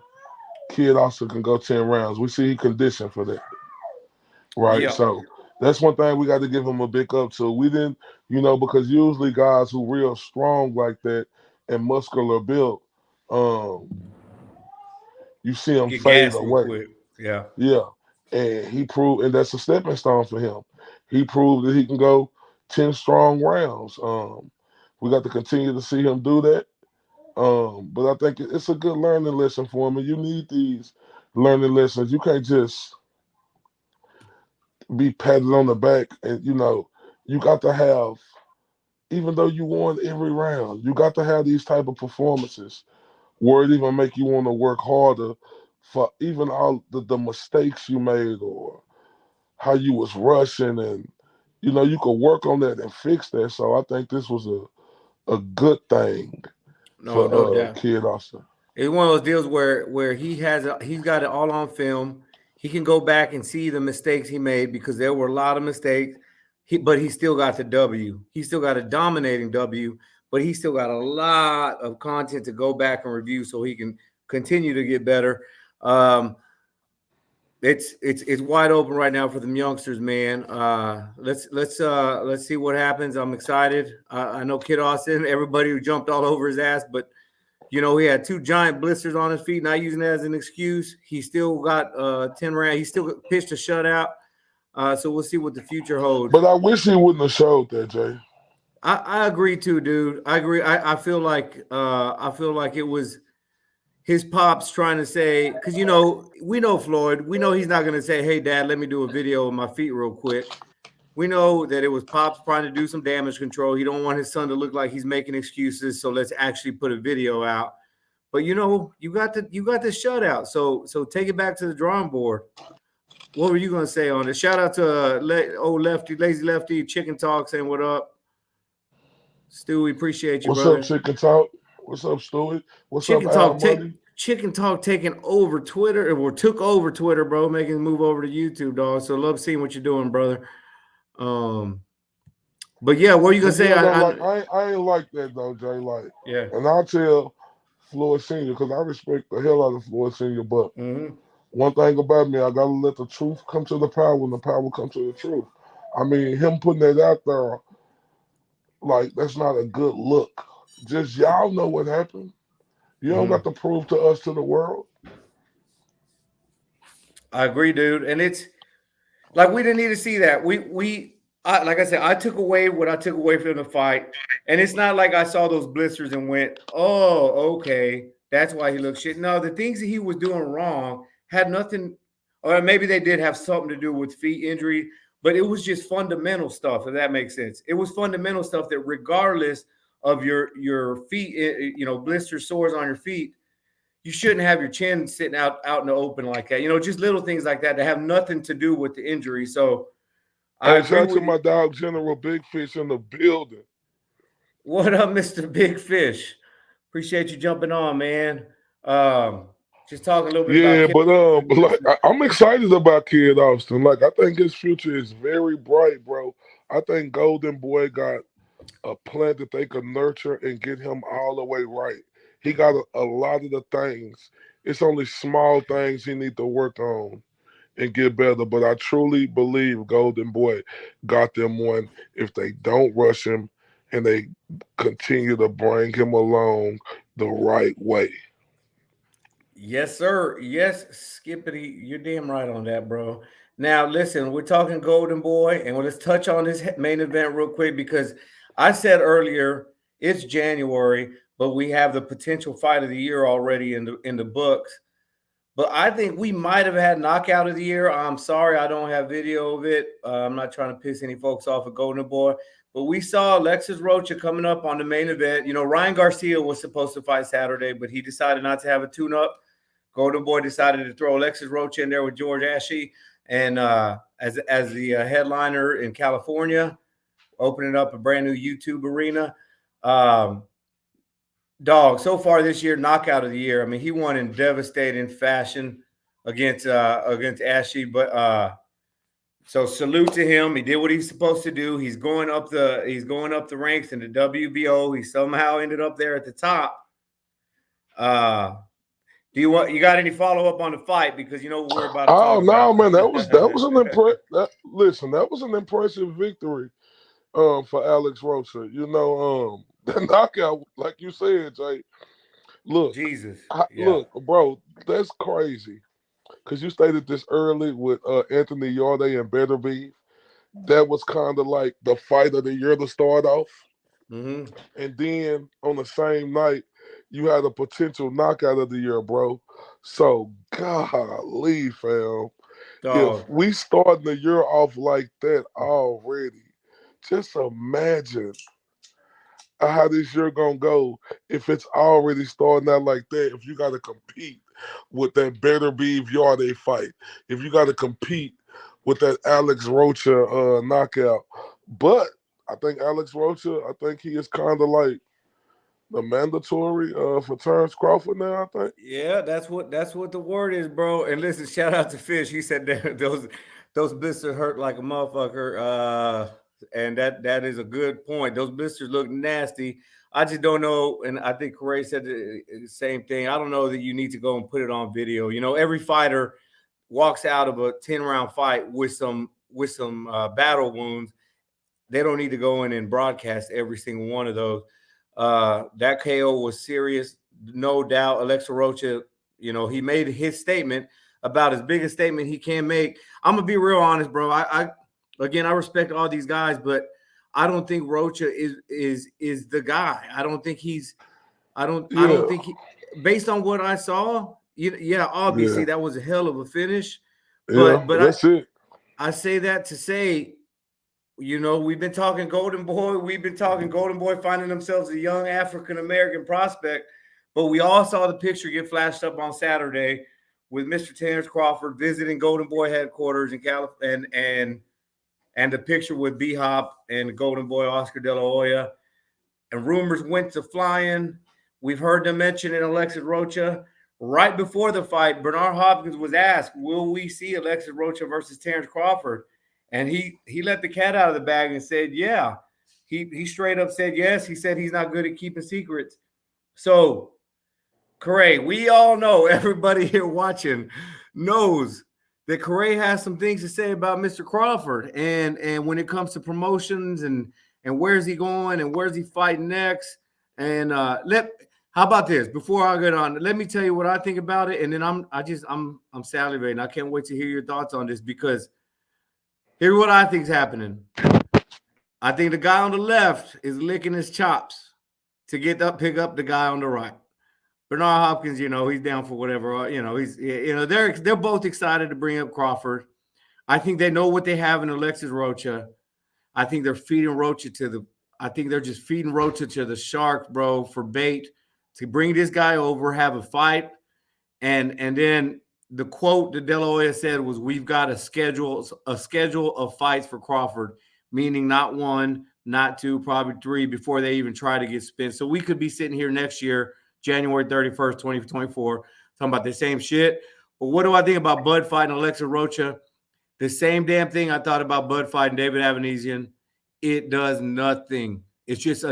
Kid also can go 10 rounds. We see he conditioned for that, right? Yeah. So that's one thing we got to give him a big up to. We didn't, you know, because usually guys who real strong like that and muscular built, you see him fade away. Yeah. Yeah. And he proved, and that's a stepping stone for him. He proved that he can go 10 strong rounds. We got to continue to see him do that. But I think it's a good learning lesson for him, and you need these learning lessons. You can't just be patted on the back, and you know, you got to have, even though you won every round, you got to have these type of performances where it even make you want to work harder for even all the mistakes you made or how you was rushing, and you know, you could work on that and fix that. So I think this was a good thing. No doubt. Kid Austin. It's one of those deals where he's got it all on film. He can go back and see the mistakes he made because there were a lot of mistakes. But he still got the W. He still got a dominating W, but he still got a lot of content to go back and review so he can continue to get better. It's wide open right now for the youngsters, man. Let's see what happens. I'm excited. I know Kid Austin, everybody who jumped all over his ass, but You know, he had 2 giant blisters on his feet, not using that as an excuse. He still got 10 rounds. He still pitched a shutout. So we'll see what the future holds. But I wish he wouldn't have showed that, Jay. I agree too, dude. I agree. I feel like it was his pops trying to say, because you know, we know Floyd. We know he's not gonna say, "Hey, Dad, let me do a video of my feet real quick." We know that it was pops trying to do some damage control. He don't want his son to look like he's making excuses. So let's actually put a video out. But you know, you got the shutout. So take it back to the drawing board. What were you gonna say on it? Shout out to old lefty, lazy lefty, Chicken Talk saying what up. Stu, we appreciate you, What's brother. up, Chicken Talk? What's up, Stewie? What's Chicken up, Talk, Al Money? Chicken Talk taking over Twitter, or took over Twitter, bro, making the move over to YouTube, dog. So love seeing what you're doing, brother. But yeah, what are you gonna say? I ain't like that though, Jay. Like, Yeah. and I'll tell Floyd Senior because I respect the hell out of Floyd Senior. But one thing about me, I gotta let the truth come to the power when the power comes to the truth. I mean, him putting that out there, like, that's not a good look. Just y'all know what happened. You don't got to prove to us, to the world. I agree, dude. And it's like we didn't need to see that. Like I said, I took away what I took away from the fight. And it's not like I saw those blisters and went, oh, okay, that's why he looked shit. No, the things that he was doing wrong had nothing, or maybe they did have something to do with feet injury, but it was just fundamental stuff, if that makes sense. It was fundamental stuff that regardless of your feet, you know, blisters, sores on your feet, you shouldn't have your chin sitting out in the open like that. You know, just little things like that have nothing to do with the injury. So I agree shout out to with my dog General Big Fish in the building. What up, Mr. Big Fish? Appreciate you jumping on, man. Just talking a little bit Yeah, about but like I'm excited about Kid Austin. Like, I think his future is very bright, bro. I think Golden Boy got a plant that they could nurture and get him all the way right. He got a lot of the things. It's only small things he need to work on and get better. But I truly believe Golden Boy got them one if they don't rush him and they continue to bring him along the right way. Yes, sir. Yes, Skippity, you're damn right on that, bro. Now, listen, we're talking Golden Boy, and let's touch on this main event real quick because I said earlier it's January, but we have the potential fight of the year already in the books. But I think we might have had knockout of the year. I'm sorry I don't have video of it. I'm not trying to piss any folks off at Golden Boy. But we saw Alexis Rocha coming up on the main event. You know, Ryan Garcia was supposed to fight Saturday, but he decided not to have a tune-up. Golden Boy decided to throw Alexis Rocha in there with George Ashe and as the headliner in California, opening up a brand new YouTube arena. Dog, so far this year, knockout of the year. I mean, he won in devastating fashion against Ashe. But so salute to him. He did what he's supposed to do. He's going up the ranks in the WBO. He somehow ended up there at the top. Do you got any follow up on the fight? Because you know what we're about to talk about. Oh no, man, that was an impressive victory for Alex Rocha. You know, the knockout, like you said, Jay. Look, Jesus, look, bro, that's crazy. Because you stated this early with Anthony Yarde and Beterbievil. That was kind of like the fight of the year to start off. Mm-hmm. And then on the same night, you had a potential knockout of the year, bro. So, golly, fam. Dog. If we starting the year off like that already, just imagine how this year gonna go if it's already starting out like that. If you got to compete with that Beterbiev Yarde fight, if you got to compete with that Alex Rocha knockout, but I think Alex Rocha, I think he is kind of like the mandatory for Terrence Crawford now, I think. Yeah, that's what the word is, bro. And listen, shout out to Fish. He said that those blisters hurt like a motherfucker. And that is a good point. Those blisters look nasty. I just don't know. And I think Corey said the same thing. I don't know that you need to go and put it on video. You know, every fighter walks out of a 10-round fight with some battle wounds. They don't need to go in and broadcast every single one of those. That KO was serious. no doubt, Alexa Rocha, you know, he made his statement about his biggest statement he can make. I'm gonna be real honest, bro. I respect all these guys, but I don't think Rocha is the guy. I don't think he's. I don't think he. Based on what I saw, obviously that was a hell of a finish. But that's it. I say that to say, you know, we've been talking Golden Boy. We've been talking Golden Boy finding themselves a young African-American prospect. But we all saw the picture get flashed up on Saturday with Mr. Terrence Crawford visiting Golden Boy headquarters in California, and the picture with B-Hop and Golden Boy Oscar De La Hoya. And rumors went to flying. We've heard them mention in Alexis Rocha. Right before the fight, Bernard Hopkins was asked, will we see Alexis Rocha versus Terrence Crawford? And he let the cat out of the bag and said, yeah. He straight up said yes. He said he's not good at keeping secrets. So, Corey, we all know, everybody here watching knows that Corey has some things to say about Mr. Crawford. And when it comes to promotions and where's he going and where's he fighting next. And how about this? Before I get on, let me tell you what I think about it. And then I'm salivating. I can't wait to hear your thoughts on this, because here's what I think is happening. I think the guy on the left is licking his chops to pick up the guy on the right. Bernard Hopkins, you know, he's down for whatever. You know, they're both excited to bring up Crawford. I think they know what they have in Alexis Rocha. I think they're feeding Rocha they're just feeding Rocha to the sharks, bro, for bait to bring this guy over, have a fight. And then the quote that De La Hoya said was, we've got a schedule of fights for Crawford, meaning not one, not two, probably three before they even try to get spent. So we could be sitting here next year, January 31st, 2024, talking about the same shit. But what do I think about Bud fighting Alexa Rocha? The same damn thing I thought about Bud fighting David Avanesian. It does nothing. It's just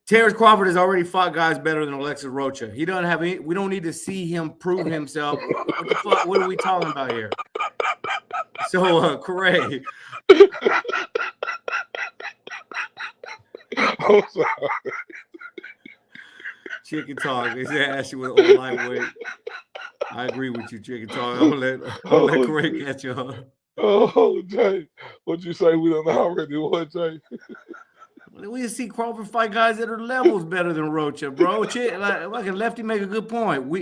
Terrence Crawford has already fought guys better than Alexis Rocha. He doesn't have any. We don't need to see him prove himself. What the fuck? What are we talking about here? So, Corey. I'm sorry. Chicken talk. They said Ashley was on lightweight. I agree with you, Chicken talk. I'm gonna let Corey catch you up. Oh, Jay, what'd you say? We don't know already. What, Jay? We see Crawford fight guys that are levels better than Rocha, bro. Like Lefty make a good point.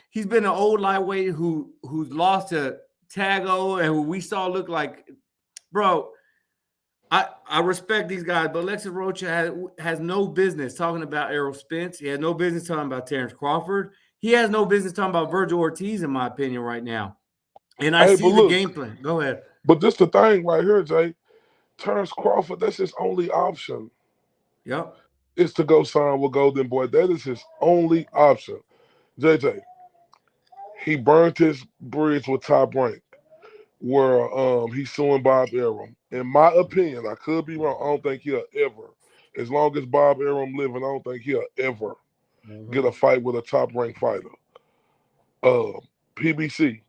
He's been an old lightweight who's lost to Tago, and who we saw look like, bro. I respect these guys, but Alexis Rocha has no business talking about Errol Spence. He has no business talking about Terrence Crawford. He has no business talking about Virgil Ortiz, in my opinion, right now. And I see the game plan. Go ahead. But this the thing right here, Jay. Terrence Crawford, that's his only option. Yep. Is to go sign with Golden Boy. That is his only option. JJ, he burnt his bridge with Top Rank, where he's suing Bob Arum. In my opinion, I could be wrong. I don't think he'll ever, as long as Bob Arum living, I don't think he'll ever get a fight with a Top Rank fighter. PBC,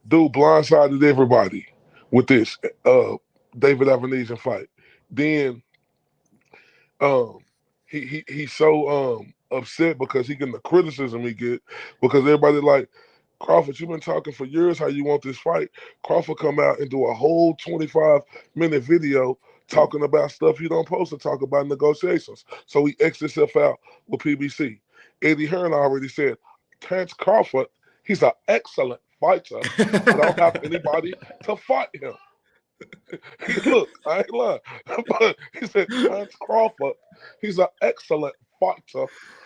dude blindsided everybody with this David Avanesian fight. Then he's so upset because he getting the criticism he get, because everybody like, Crawford, you've been talking for years how you want this fight. Crawford come out and do a whole 25-minute video talking about stuff he don't supposed to talk about negotiations. So he X'd himself out with PBC. Eddie Hearn already said, Terrence Crawford, he's an excellent fighter. I don't have anybody to fight him. Look, I ain't lying. But he said, Terrence Crawford, he's an excellent fighter,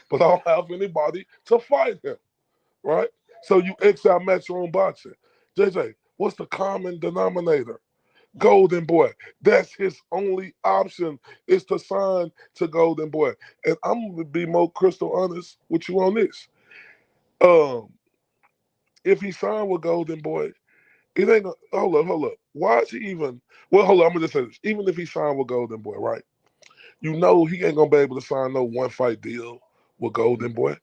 but I don't have anybody to fight him. Right? So you X out Matchroom Boxing. JJ, what's the common denominator? Golden Boy. That's his only option, is to sign to Golden Boy. And I'm going to be more crystal honest with you on this. If he signed with Golden Boy, it ain't gonna, hold up. Why is he even, well, hold on, I'm going to just say this. Even if he signed with Golden Boy, right? You know he ain't going to be able to sign no one-fight deal with Golden Boy.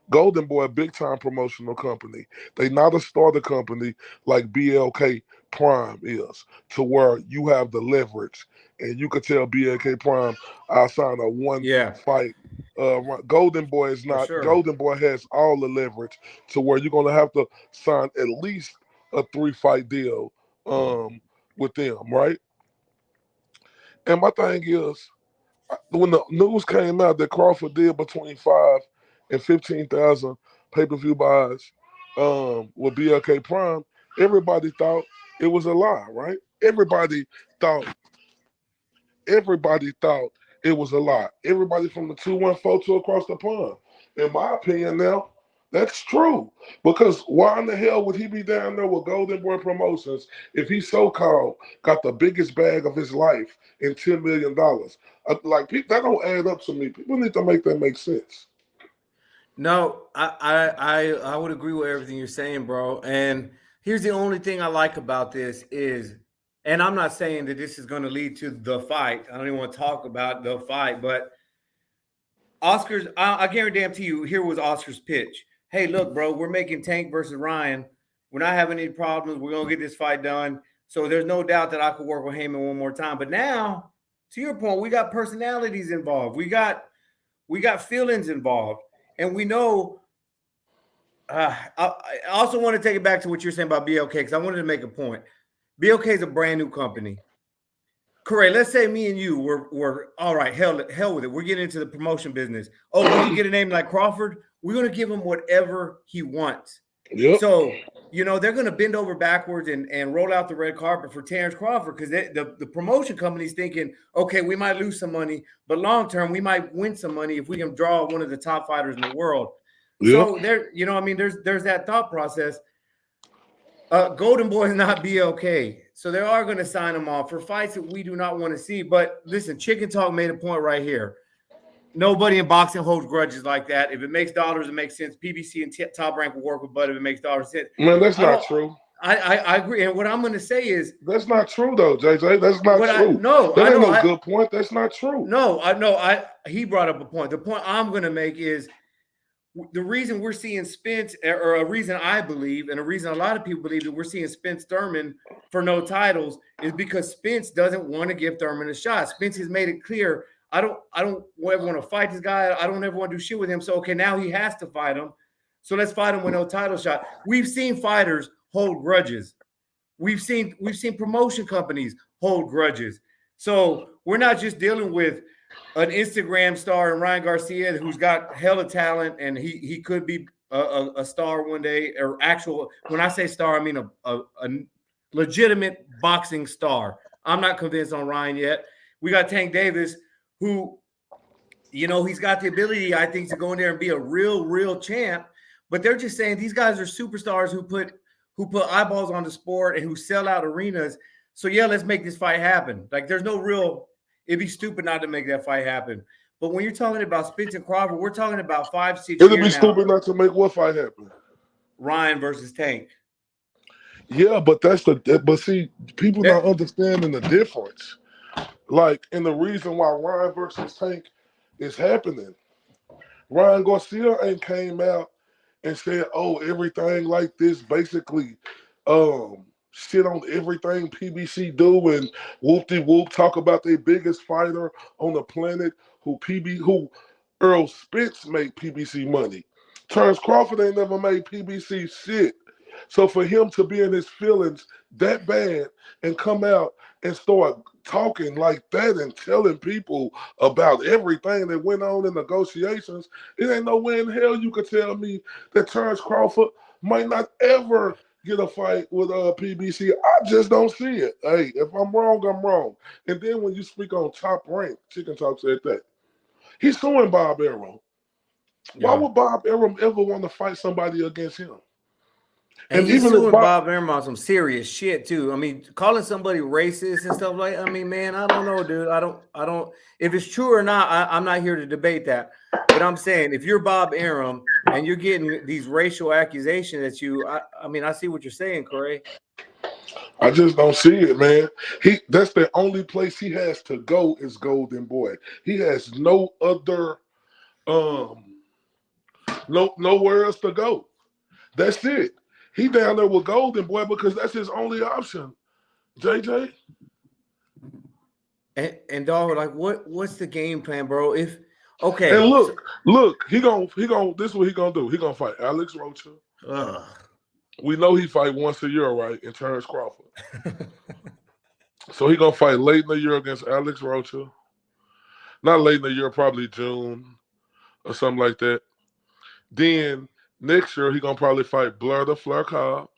Golden Boy, big-time promotional company. They not a starter company like BLK Prime is, to where you have the leverage, and you could tell BLK Prime, I'll sign a one Yeah, fight. Golden Boy is for not. sure. Golden Boy has all the leverage to where you're gonna have to sign at least a 3-fight deal with them, right? And my thing is, when the news came out that Crawford did between 5 and 15,000 pay-per-view buys with BLK Prime, everybody thought it was a lie, right? Thought everybody thought it was a lie. Everybody from the 214 to across the pond. In my opinion now, that's true. Because why in the hell would he be down there with Golden Boy Promotions if he so-called got the biggest bag of his life in $10 million? Like, that don't add up to me. People need to make that make sense. No, I would agree with everything you're saying, bro. And here's the only thing I like about this is, and I'm not saying that this is going to lead to the fight. I don't even want to talk about the fight, but Oscar's, I guarantee you, here was Oscar's pitch. Hey, look, bro, we're making Tank versus Ryan. We're not having any problems. We're going to get this fight done. So there's no doubt that I could work with Heyman one more time. But now, to your point, we got personalities involved. We got feelings involved. And we know, I also want to take it back to what you're saying about BLK, because I wanted to make a point. BLK is a brand new company. Correct. Let's say me and you were all right, hell with it. We're getting into the promotion business. Oh, when you get a name like Crawford, we're going to give him whatever he wants. Yep. So, they're going to bend over backwards and roll out the red carpet for Terrence Crawford, because the promotion company's thinking, okay, we might lose some money, but long term, we might win some money if we can draw one of the top fighters in the world. Yep. So there's that thought process. Golden Boy is not BLK, so they are going to sign him off for fights that we do not want to see. But listen, Chicken Talk made a point right here. Nobody in boxing holds grudges like that. If it makes dollars, it makes sense. PBC and Top Rank will work with Bud if it makes dollars sense. Man, that's not true. I agree. And what I'm going to say is, that's not true, though, JJ. That's not true. That ain't no good point. That's not true. No, I know. He brought up a point. The point I'm going to make is, the reason we're seeing Spence, or a reason I believe, and a reason a lot of people believe that we're seeing Spence Thurman for no titles, is because Spence doesn't want to give Thurman a shot. Spence has made it clear, I don't ever want to fight this guy. I don't ever want to do shit with him. So, okay, now he has to fight him. So let's fight him with no title shot. We've seen fighters hold grudges. We've seen promotion companies hold grudges. So we're not just dealing with an Instagram star and Ryan Garcia who's got hella talent, and he could be a star one day, or actual. When I say star, I mean a legitimate boxing star. I'm not convinced on Ryan yet. We got Tank Davis, who, he's got the ability, I think, to go in there and be a real champ. But they're just saying these guys are superstars who put eyeballs on the sport and who sell out arenas. So yeah, let's make this fight happen. Like, there's no real. It'd be stupid not to make that fight happen. But when you're talking about Spence and Crawford, we're talking about 5-6 years. It'd be stupid not to make what fight happen? Ryan versus Tank. Yeah, but see, people not understanding the difference. Like, and the reason why Ryan versus Tank is happening. Ryan Garcia ain't came out and said, oh, everything like this, basically, shit on everything PBC do and whoop-de-whoop, talk about their biggest fighter on the planet who Earl Spence made PBC money. Terrence Crawford ain't never made PBC shit. So for him to be in his feelings that bad and come out and start talking like that and telling people about everything that went on in negotiations, it ain't no way in hell you could tell me that Terrence Crawford might not ever get a fight with PBC. I just don't see it. Hey, if I'm wrong, I'm wrong. And then when you speak on Top Rank, Chicken Talk said that. He's suing Bob Arum. Yeah. Why would Bob Arum ever want to fight somebody against him? And he's suing Bob Arum on some serious shit too. I mean, calling somebody racist and stuff like, I mean, man, I don't know, dude. I don't. If it's true or not, I'm not here to debate that. But I'm saying, if you're Bob Arum and you're getting these racial accusations at you, I mean, I see what you're saying, Corey. I just don't see it, man. That's the only place he has to go is Golden Boy. He has no other, nowhere else to go. That's it. He down there with Golden Boy because that's his only option JJ. And dog, like, what's the game plan, bro? Okay. And look, he gon' this is what he gonna do. He gonna fight Alex Rocha. We know he fight once a year, right? In Terrence Crawford. So he gonna fight late in the year against Alex Rocha. Not late in the year, probably June or something like that. Then next year he gonna probably fight Blair the Flare Cobbs.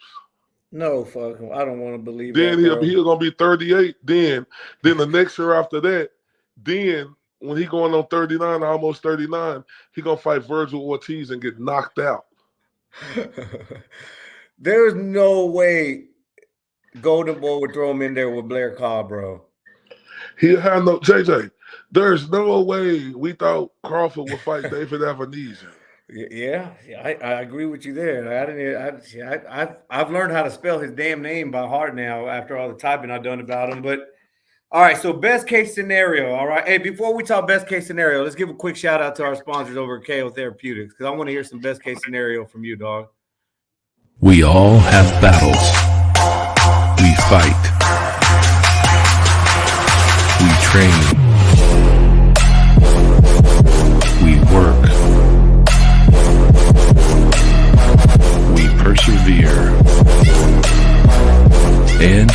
No, fuck him. I don't want to believe then that. He's gonna be 38. Then the next year after that, then when he going on 39, almost 39, he gonna fight Virgil Ortiz and get knocked out. There's no way Golden Boy would throw him in there with Blair Cobb, bro. He'll have no JJ. There's no way we thought Crawford would fight David Avenesian. Yeah, I agree with you there. I've learned how to spell his damn name by heart now after all the typing I've done about him. But all right, so best case scenario. All right, hey, before we talk best case scenario, let's give a quick shout out to our sponsors over at KO Therapeutics because I want to hear some best case scenario from you, dog. We all have battles. We fight. We train. We work. We persevere. And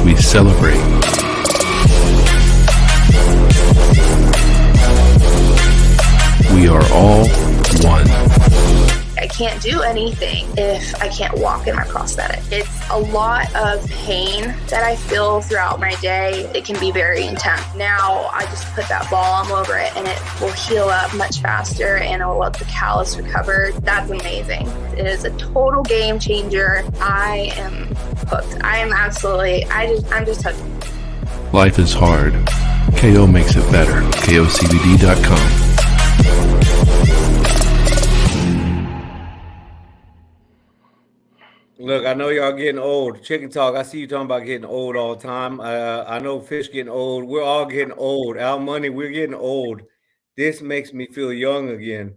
we celebrate. We are all one. I can't do anything if I can't walk in my prosthetic. It's a lot of pain that I feel throughout my day. It can be very intense. Now I just put that balm over it and it will heal up much faster and it will let the callus recover. That's amazing. It is a total game changer. I am hooked. I'm just hooked. Life is hard. KO makes it better. KOCBD.com. Look, I know y'all getting old. Chicken Talk, I see you talking about getting old all the time. I know Fish getting old. We're all getting old. Al Money, we're getting old. This makes me feel young again.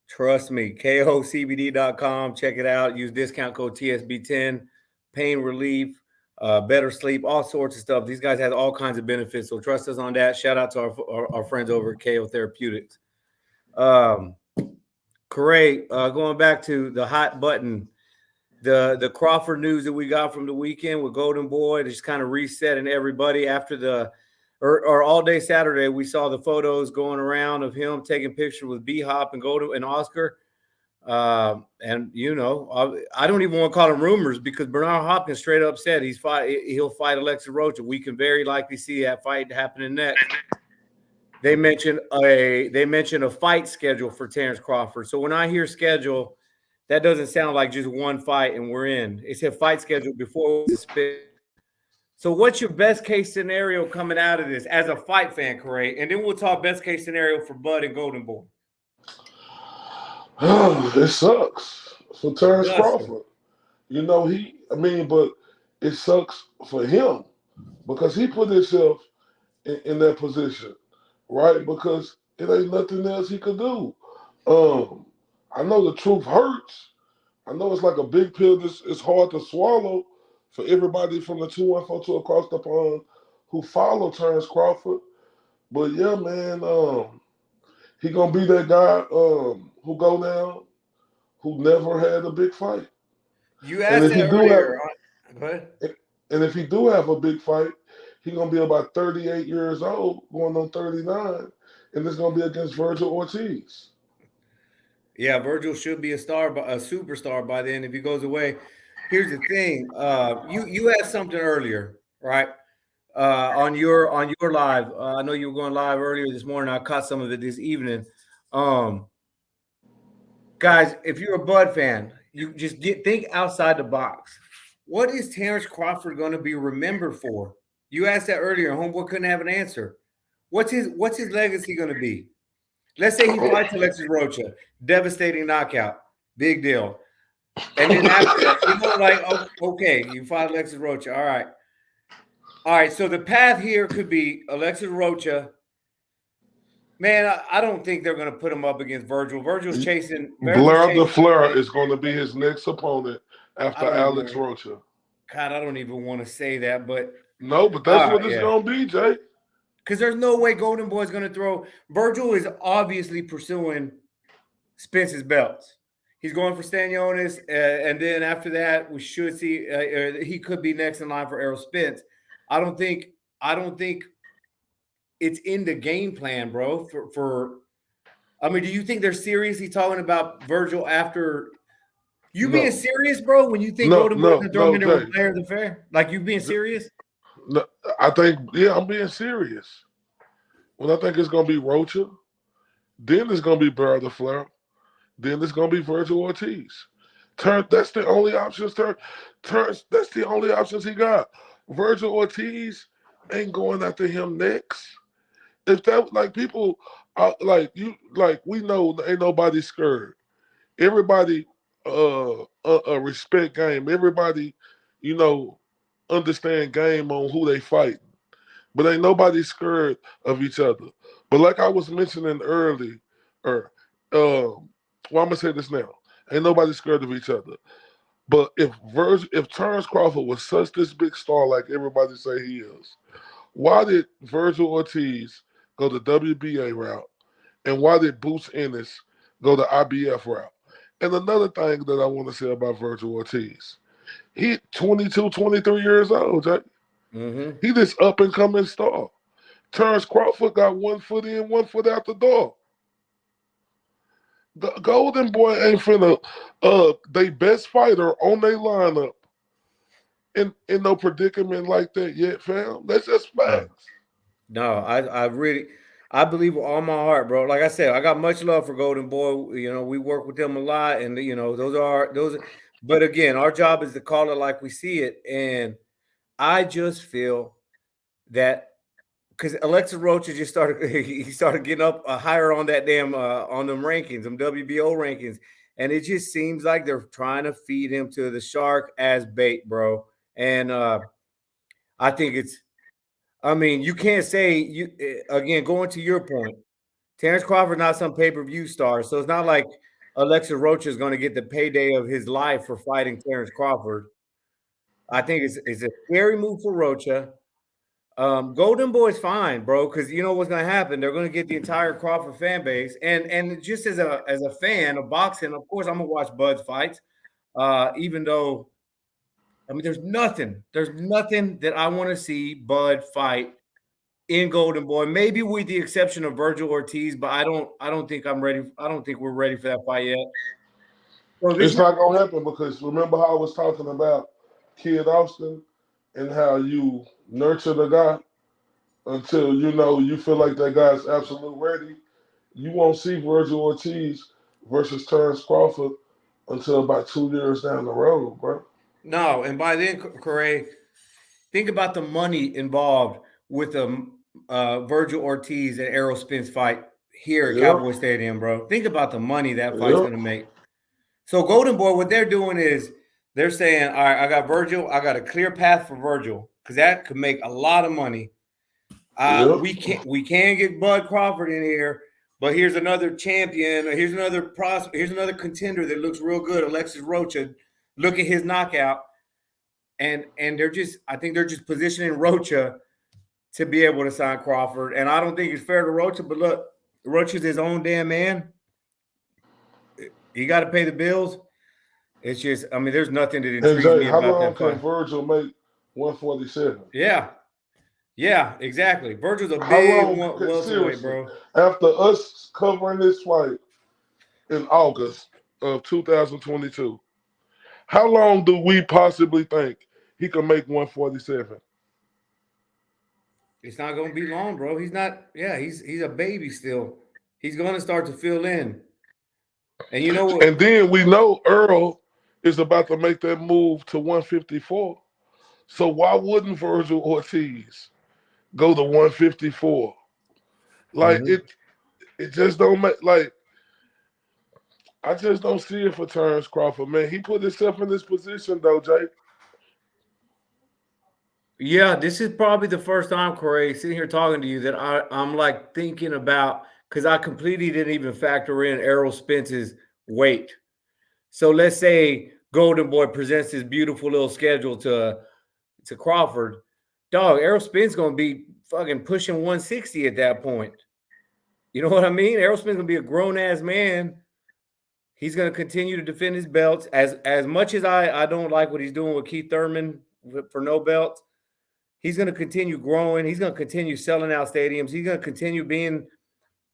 Trust me. KOCBD.com. Check it out. Use discount code TSB10. Pain relief, better sleep, all sorts of stuff. These guys have all kinds of benefits. So trust us on that. Shout out to our friends over at KO Therapeutics. Corey, going back to the hot button. The Crawford news that we got from the weekend with Golden Boy, just kind of resetting everybody after or all day Saturday. We saw the photos going around of him taking pictures with B-Hop and Golden and Oscar. And you know, I don't even want to call them rumors because Bernard Hopkins straight up said he'll fight Alexis Rocha. We can very likely see that fight happening next. They mentioned a fight schedule for Terrence Crawford. So when I hear schedule, that doesn't sound like just one fight and we're in. It said fight schedule before we spit. So what's your best case scenario coming out of this as a fight fan, Corey? And then we'll talk best case scenario for Bud and Golden Boy. It sucks for Terrence Crawford. You know, but it sucks for him because he put himself in that position, right? Because it ain't nothing else he could do. I know the truth hurts. I know it's like a big pill. It's hard to swallow for everybody from the 2142 across the pond who follow Terrence Crawford. But yeah, man, he gonna be that guy who go down, who never had a big fight. You asked that earlier. And if he do have a big fight, he gonna be about 38 years old, going on 39, and it's gonna be against Virgil Ortiz. Yeah, Virgil should be a superstar by then if he goes away. Here's the thing. You asked something earlier, right? On your live. I know you were going live earlier this morning. I caught some of it this evening. Guys, if you're a Bud fan, you just think outside the box. What is Terrence Crawford going to be remembered for? You asked that earlier. Homeboy couldn't have an answer. What's his legacy going to be? Let's say he fights Alexis Rocha, devastating knockout, big deal. And then after that, okay, you fight Alexis Rocha. All right. So the path here could be Alexis Rocha. Man, I don't think they're going to put him up against Virgil. Virgil's chasing. Blair the Flare is going to be his next opponent after Alex Rocha. God, I don't even want to say that, but No, but that's what it's gonna be, Jay. Because there's no way Golden Boy is going to throw. Virgil is obviously pursuing Spence's belts. He's going for Stanionis, and then after that, we should see he could be next in line for Errol Spence. I don't think it's in the game plan, bro. I mean, do you think they're seriously talking about Virgil after? You being serious, bro? When you think Golden Boy can throw him in there with Player of the Fair, like you being serious? No, I think, I'm being serious. When I think it's gonna be Rocha, then it's gonna be Barrett the Flair, then it's gonna be Virgil Ortiz. That's the only options. That's the only options he got. Virgil Ortiz ain't going after him next. If that like people we know ain't nobody scared. Everybody respect game. Everybody, understand game on who they fighting. But ain't nobody scared of each other. But like I was mentioning earlier, I'm gonna say this now. Ain't nobody scared of each other. But if Terrence Crawford was such this big star like everybody say he is, why did Virgil Ortiz go the WBA route? And why did Boots Ennis go the IBF route? And another thing that I want to say about Virgil Ortiz, he 22, 23 years old, Jay. Mm-hmm. He this up and coming star. Terrence Crawford got 1 foot in, 1 foot out the door. The Golden Boy ain't finna they best fighter on their lineup in no predicament like that yet, fam. That's just facts. No, I believe with all my heart, bro. Like I said, I got much love for Golden Boy. We work with them a lot, and those. But again, our job is to call it like we see it, and I just feel that because Alexis Rocha just started getting up higher on that damn on them rankings, them WBO rankings, and it just seems like they're trying to feed him to the shark as bait, bro. And I think it's. I mean, you can't say again, going to your point, Terrence Crawford not some pay-per-view star, so it's not like Alexis Rocha is going to get the payday of his life for fighting Terrence Crawford. I think it's a scary move for Rocha. Golden Boy's fine, bro, because you know what's going to happen. They're going to get the entire Crawford fan base, and just as a fan of boxing, of course, I'm gonna watch Bud's fights, even though. I mean, there's nothing that I want to see Bud fight in Golden Boy. Maybe with the exception of Virgil Ortiz, but I don't think I'm ready. I don't think we're ready for that fight yet. So it's not gonna happen because remember how I was talking about Kid Austin and how you nurture the guy until you feel like that guy's absolute ready. You won't see Virgil Ortiz versus Terrence Crawford until about 2 years down the road, bro. No, and by then, Corey, think about the money involved with Virgil Ortiz and Errol Spence fight here at Cowboy Stadium, bro. Think about the money that fight's going to make. So Golden Boy, what they're doing is they're saying, all right, I got Virgil. I got a clear path for Virgil because that could make a lot of money. We can get Bud Crawford in here, but here's another champion. Here's another prospect. Here's another contender that looks real good, Alexis Rocha. Look at his knockout, and I think they're just positioning Rocha to be able to sign Crawford. And I don't think it's fair to Rocha, but look, Rocha's his own damn man. He got to pay the bills. It's just, I mean, there's nothing that intrigues me about that fight. How long can Virgil make 147? Yeah, exactly. Virgil's a big welterweight, bro. After us covering this fight in August of 2022, how long do we possibly think he can make 147? It's not going to be long, bro. He's not. Yeah, he's a baby still. He's going to start to fill in. And you know what? And then we know Earl is about to make that move to 154. So why wouldn't Virgil Ortiz go to 154? Like it just don't make I just don't see it for Terrence Crawford, man. He put himself in this position, though, Jay. Yeah, this is probably the first time, Corey, sitting here talking to you that I'm like thinking about, because I completely didn't even factor in Errol Spence's weight. So let's say Golden Boy presents his beautiful little schedule to Crawford, dog, Errol Spence gonna be fucking pushing 160 at that point. You know what I mean? Errol Spence gonna be a grown ass man. He's gonna continue to defend his belts. As much as I don't like what he's doing with Keith Thurman for no belts, he's gonna continue growing. He's gonna continue selling out stadiums. He's gonna continue being,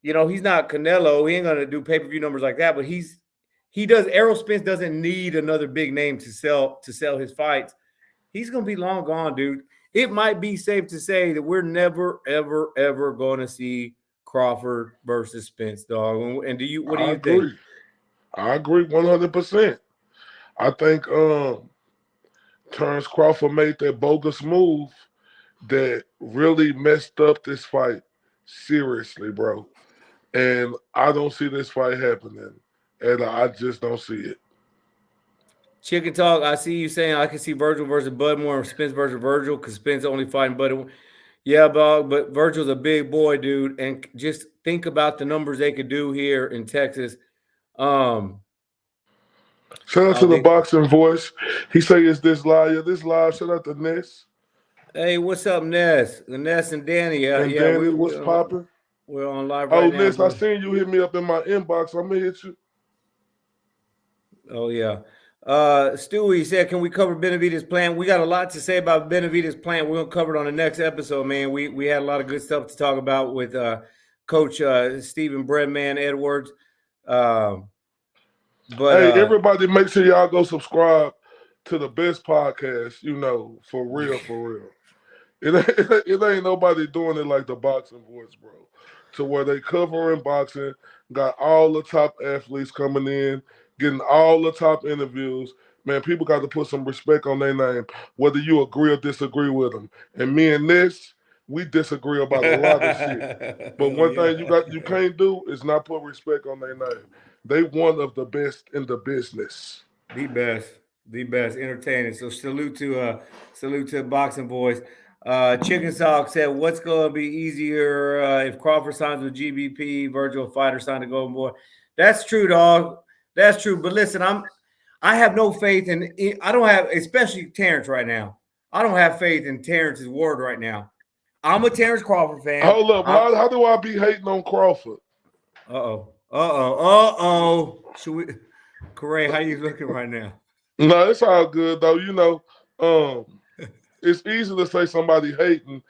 he's not Canelo. He ain't gonna do pay-per-view numbers like that, but Errol Spence doesn't need another big name to sell his fights. He's gonna be long gone, dude. It might be safe to say that we're never, ever, ever going to see Crawford versus Spence, dog. And what do you think? I agree 100%. I think Terrence Crawford made that bogus move that really messed up this fight seriously, bro. And I don't see this fight happening. And I just don't see it. Chicken Talk, I see you saying I can see Virgil versus Bud more than Spence versus Virgil because Spence only fighting Bud. Yeah, but Virgil's a big boy, dude. And just think about the numbers they could do here in Texas. Shout out to the boxing voice. He say, "Is this live? This live." Shout out to Ness. Hey, what's up, Ness? Ness and Danny. Danny, what's popping? We're on live right now. Ness, I seen you hit me up in my inbox. I'm gonna hit you. Oh yeah. Stewie said, "Can we cover Benavidez' plan?" We got a lot to say about Benavidez' plan. We're gonna cover it on the next episode, man. We had a lot of good stuff to talk about with Coach Stephen Breadman Edwards. But hey, everybody, make sure y'all go subscribe to the best podcast. For real. It ain't nobody doing it like the boxing voice, bro. To where they covering boxing, got all the top athletes coming in, getting all the top interviews. Man, people got to put some respect on their name, whether you agree or disagree with them. And me and this, we disagree about a lot of shit. But one thing you can't do is not put respect on their name. They one of the best in the business. The best, entertaining. So salute to Boxing Voice. Chicken Sock said, "What's gonna be easier if Crawford signs with GBP, Virgil Fighter signed to Golden Boy?" That's true, dog. That's true. But listen, I have no faith I don't have, especially Terrence right now. I don't have faith in Terrence's word right now. I'm a Terrence Crawford fan. Hold up, how do I be hating on Crawford? Should we, Corey? How you looking right now? No, it's all good though. It's easy to say somebody hating,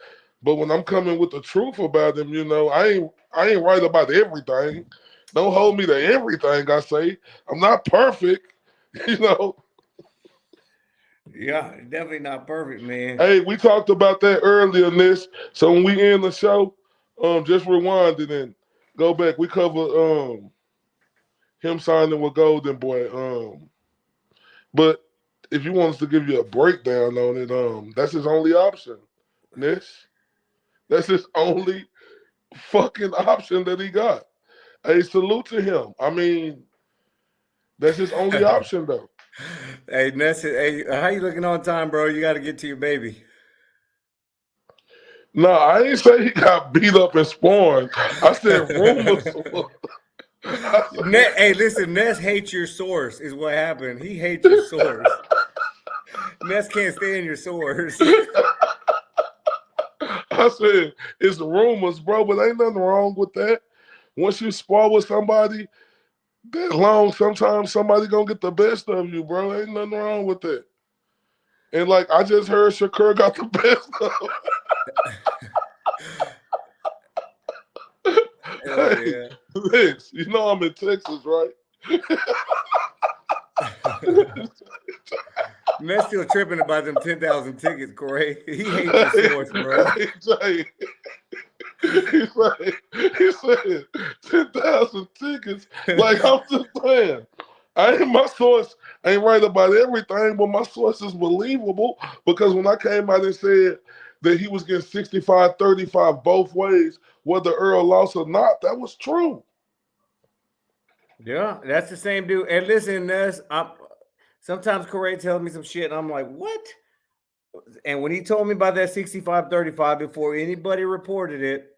but when I'm coming with the truth about them, I ain't right about everything. Don't hold me to everything I say. I'm not perfect, Yeah, definitely not perfect, man. Hey, we talked about that earlier in this. So when we end the show, just rewind it and go back. We covered him signing with Golden Boy. But if you want us to give you a breakdown on it, that's his only option, Nish. That's his only fucking option that he got. Hey, salute to him. I mean, that's his only option, though. Hey, Ness, hey, how you looking on time, bro? You got to get to your baby. No, I ain't say he got beat up and spawned. I said rumors. Hey, listen, Ness hates your source is what happened. He hates your source. Ness can't stand your source. I said, it's rumors, bro, but ain't nothing wrong with that. Once you spar with somebody that long, sometimes somebody gonna get the best of you, bro. Ain't nothing wrong with that. And like I just heard Shakur got the best of Hey, Vince, I'm in Texas, right? Man's still tripping about them 10,000 tickets, Corey. He hates the sports, bro. He said 10,000 tickets. Like, I'm just saying. My source ain't right about everything, but my source is believable because when I came out and said that he was getting 65-35 both ways, whether Earl lost or not, that was true. Yeah, that's the same dude. And listen, Ness, sometimes Corey tells me some shit, and I'm like, what? And when he told me about that 65-35 before anybody reported it,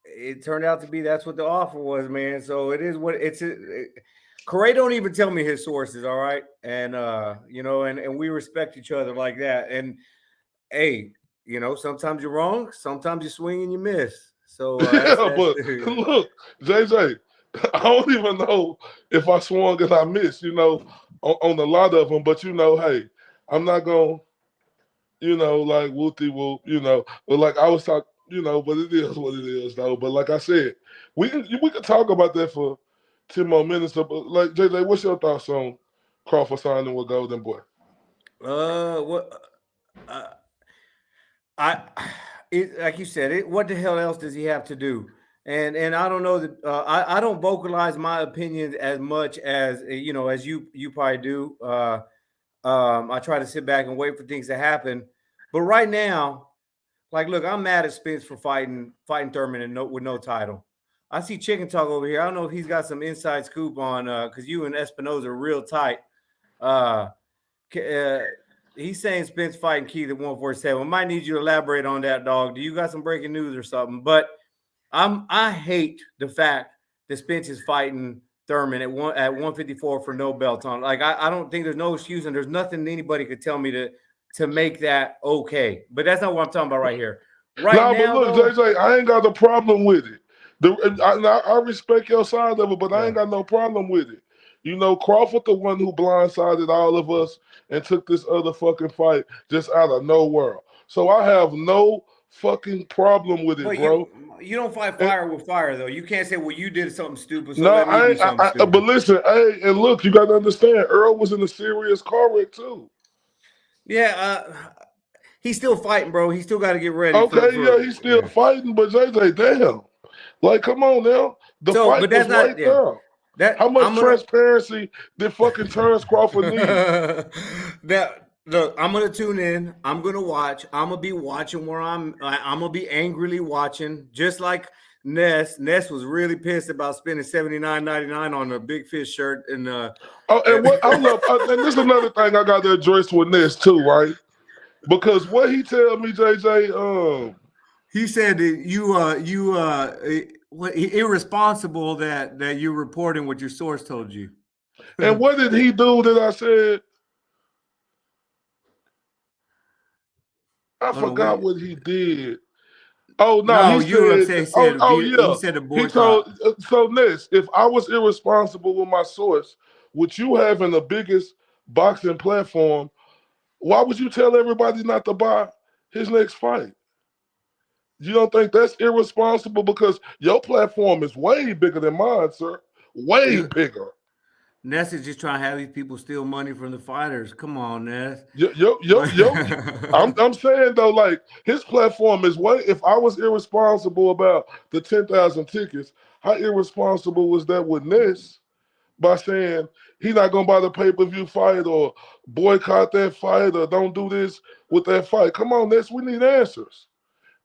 it turned out to be that's what the offer was, man. So it is what it's. Corey don't even tell me his sources, all right? And you know, and we respect each other like that. And hey, you know, sometimes you're wrong, sometimes you swing and you miss. So Yeah, but look, JJ, I don't even know if I swung and I missed, you know, on a lot of them. But you know, hey, I'm not gonna, you know, like whoopty whoop, you know. But like I was talking, you know, but it is what it is, though. But like I said, we can talk about that for 10 more minutes. But like JJ, what's your thoughts on Crawford signing with Golden Boy? What? Like you said, what the hell else does he have to do? And I don't know that I don't vocalize my opinions as much as you know as you probably do. I try to sit back and wait for things to happen, but right now, like, look, I'm mad at Spence for fighting Thurman and with no title. I see Chicken Talk over here. I don't know if he's got some inside scoop on because you and Espinoza are real tight. He's saying Spence fighting Keith at 147. I might need you to elaborate on that, dog. Do you got some breaking news or something? But I hate the fact that Spence is fighting Thurman at 154 for no belt on. Like I don't think there's no excuse and there's nothing anybody could tell me to make that okay. But that's not what I'm talking about right here. Right now, but look, JJ, I ain't got a problem with it. I respect your side of it, but I ain't got no problem with it. You know, Crawford, the one who blindsided all of us and took this other fucking fight just out of nowhere. So I have no fucking problem with it, but bro. You don't fight fire with fire, though. You can't say, well, you did something stupid, so no, let me do something stupid. But listen, hey, and look, you got to understand, Earl was in a serious car wreck, too. Yeah, he's still fighting, bro. He still got to get ready. Okay, he's still fighting, but JJ, damn. Like, come on now. The fight was right there. How much transparency did fucking Terrence Crawford need? Look, I'm gonna tune in. I'm gonna watch. I'm gonna be watching where I'm gonna be angrily watching, just like Ness. Ness was really pissed about spending $79.99 on a Big Fish shirt. And and this is another thing I got to address with Ness too, right? Because what he tell me, JJ, he said that irresponsible that you're reporting what your source told you. And what did he do that I said? I forgot what he did. Oh no, he said the boycott. So Ness, if I was irresponsible with my source, with you having the biggest boxing platform, why would you tell everybody not to buy his next fight? You don't think that's irresponsible? Because your platform is way bigger than mine, sir. Way bigger. Ness is just trying to have these people steal money from the fighters. Come on, Ness. I'm saying though, like his platform is way. If I was irresponsible about the 10,000 tickets, how irresponsible was that with Ness by saying he's not gonna buy the pay-per-view fight or boycott that fight or don't do this with that fight? Come on, Ness. We need answers.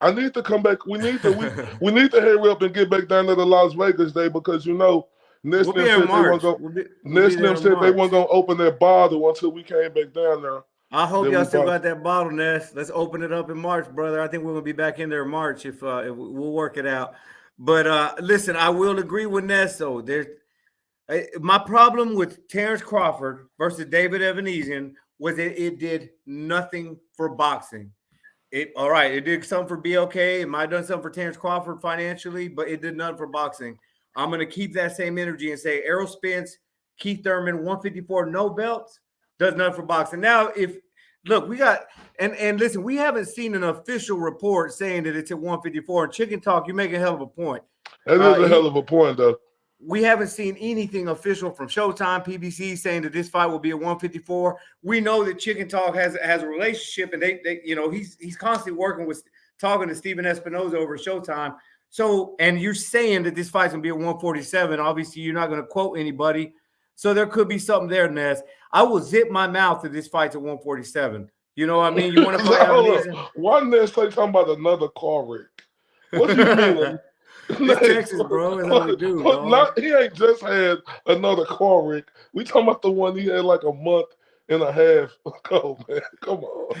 I need to come back. We need to hurry up and get back down to the Las Vegas day because you know. Ness said they weren't going to open that bottle until we came back down there. I hope y'all still got that bottle, Ness. Let's open it up in March, brother. I think we're going to be back in there in March if we'll work it out. But listen, I will agree with Ness, though. My problem with Terrence Crawford versus David Evanesian was that it did nothing for boxing. It did something for BLK. It might have done something for Terrence Crawford financially, but it did nothing for boxing. I'm going to keep that same energy and say Errol Spence, Keith Thurman, 154, no belts, does nothing for boxing. Now, we got and listen, we haven't seen an official report saying that it's at 154. And Chicken Talk, you make a hell of a point. That is a hell of a point, though. We haven't seen anything official from Showtime, PBC saying that this fight will be at 154. We know that Chicken Talk has a relationship, and they he's constantly talking to Steven Espinoza over Showtime. So, and you're saying that this fight's gonna be at 147. Obviously, you're not gonna quote anybody. So there could be something there, Ness. I will zip my mouth if this fight's at 147. You know what I mean? You want to fight one Ness talking about another car wreck. What do you mean? It's Texas, bro. That's how we do. He ain't just had another car wreck. We talking about the one he had like a month and a half ago, man. Come on.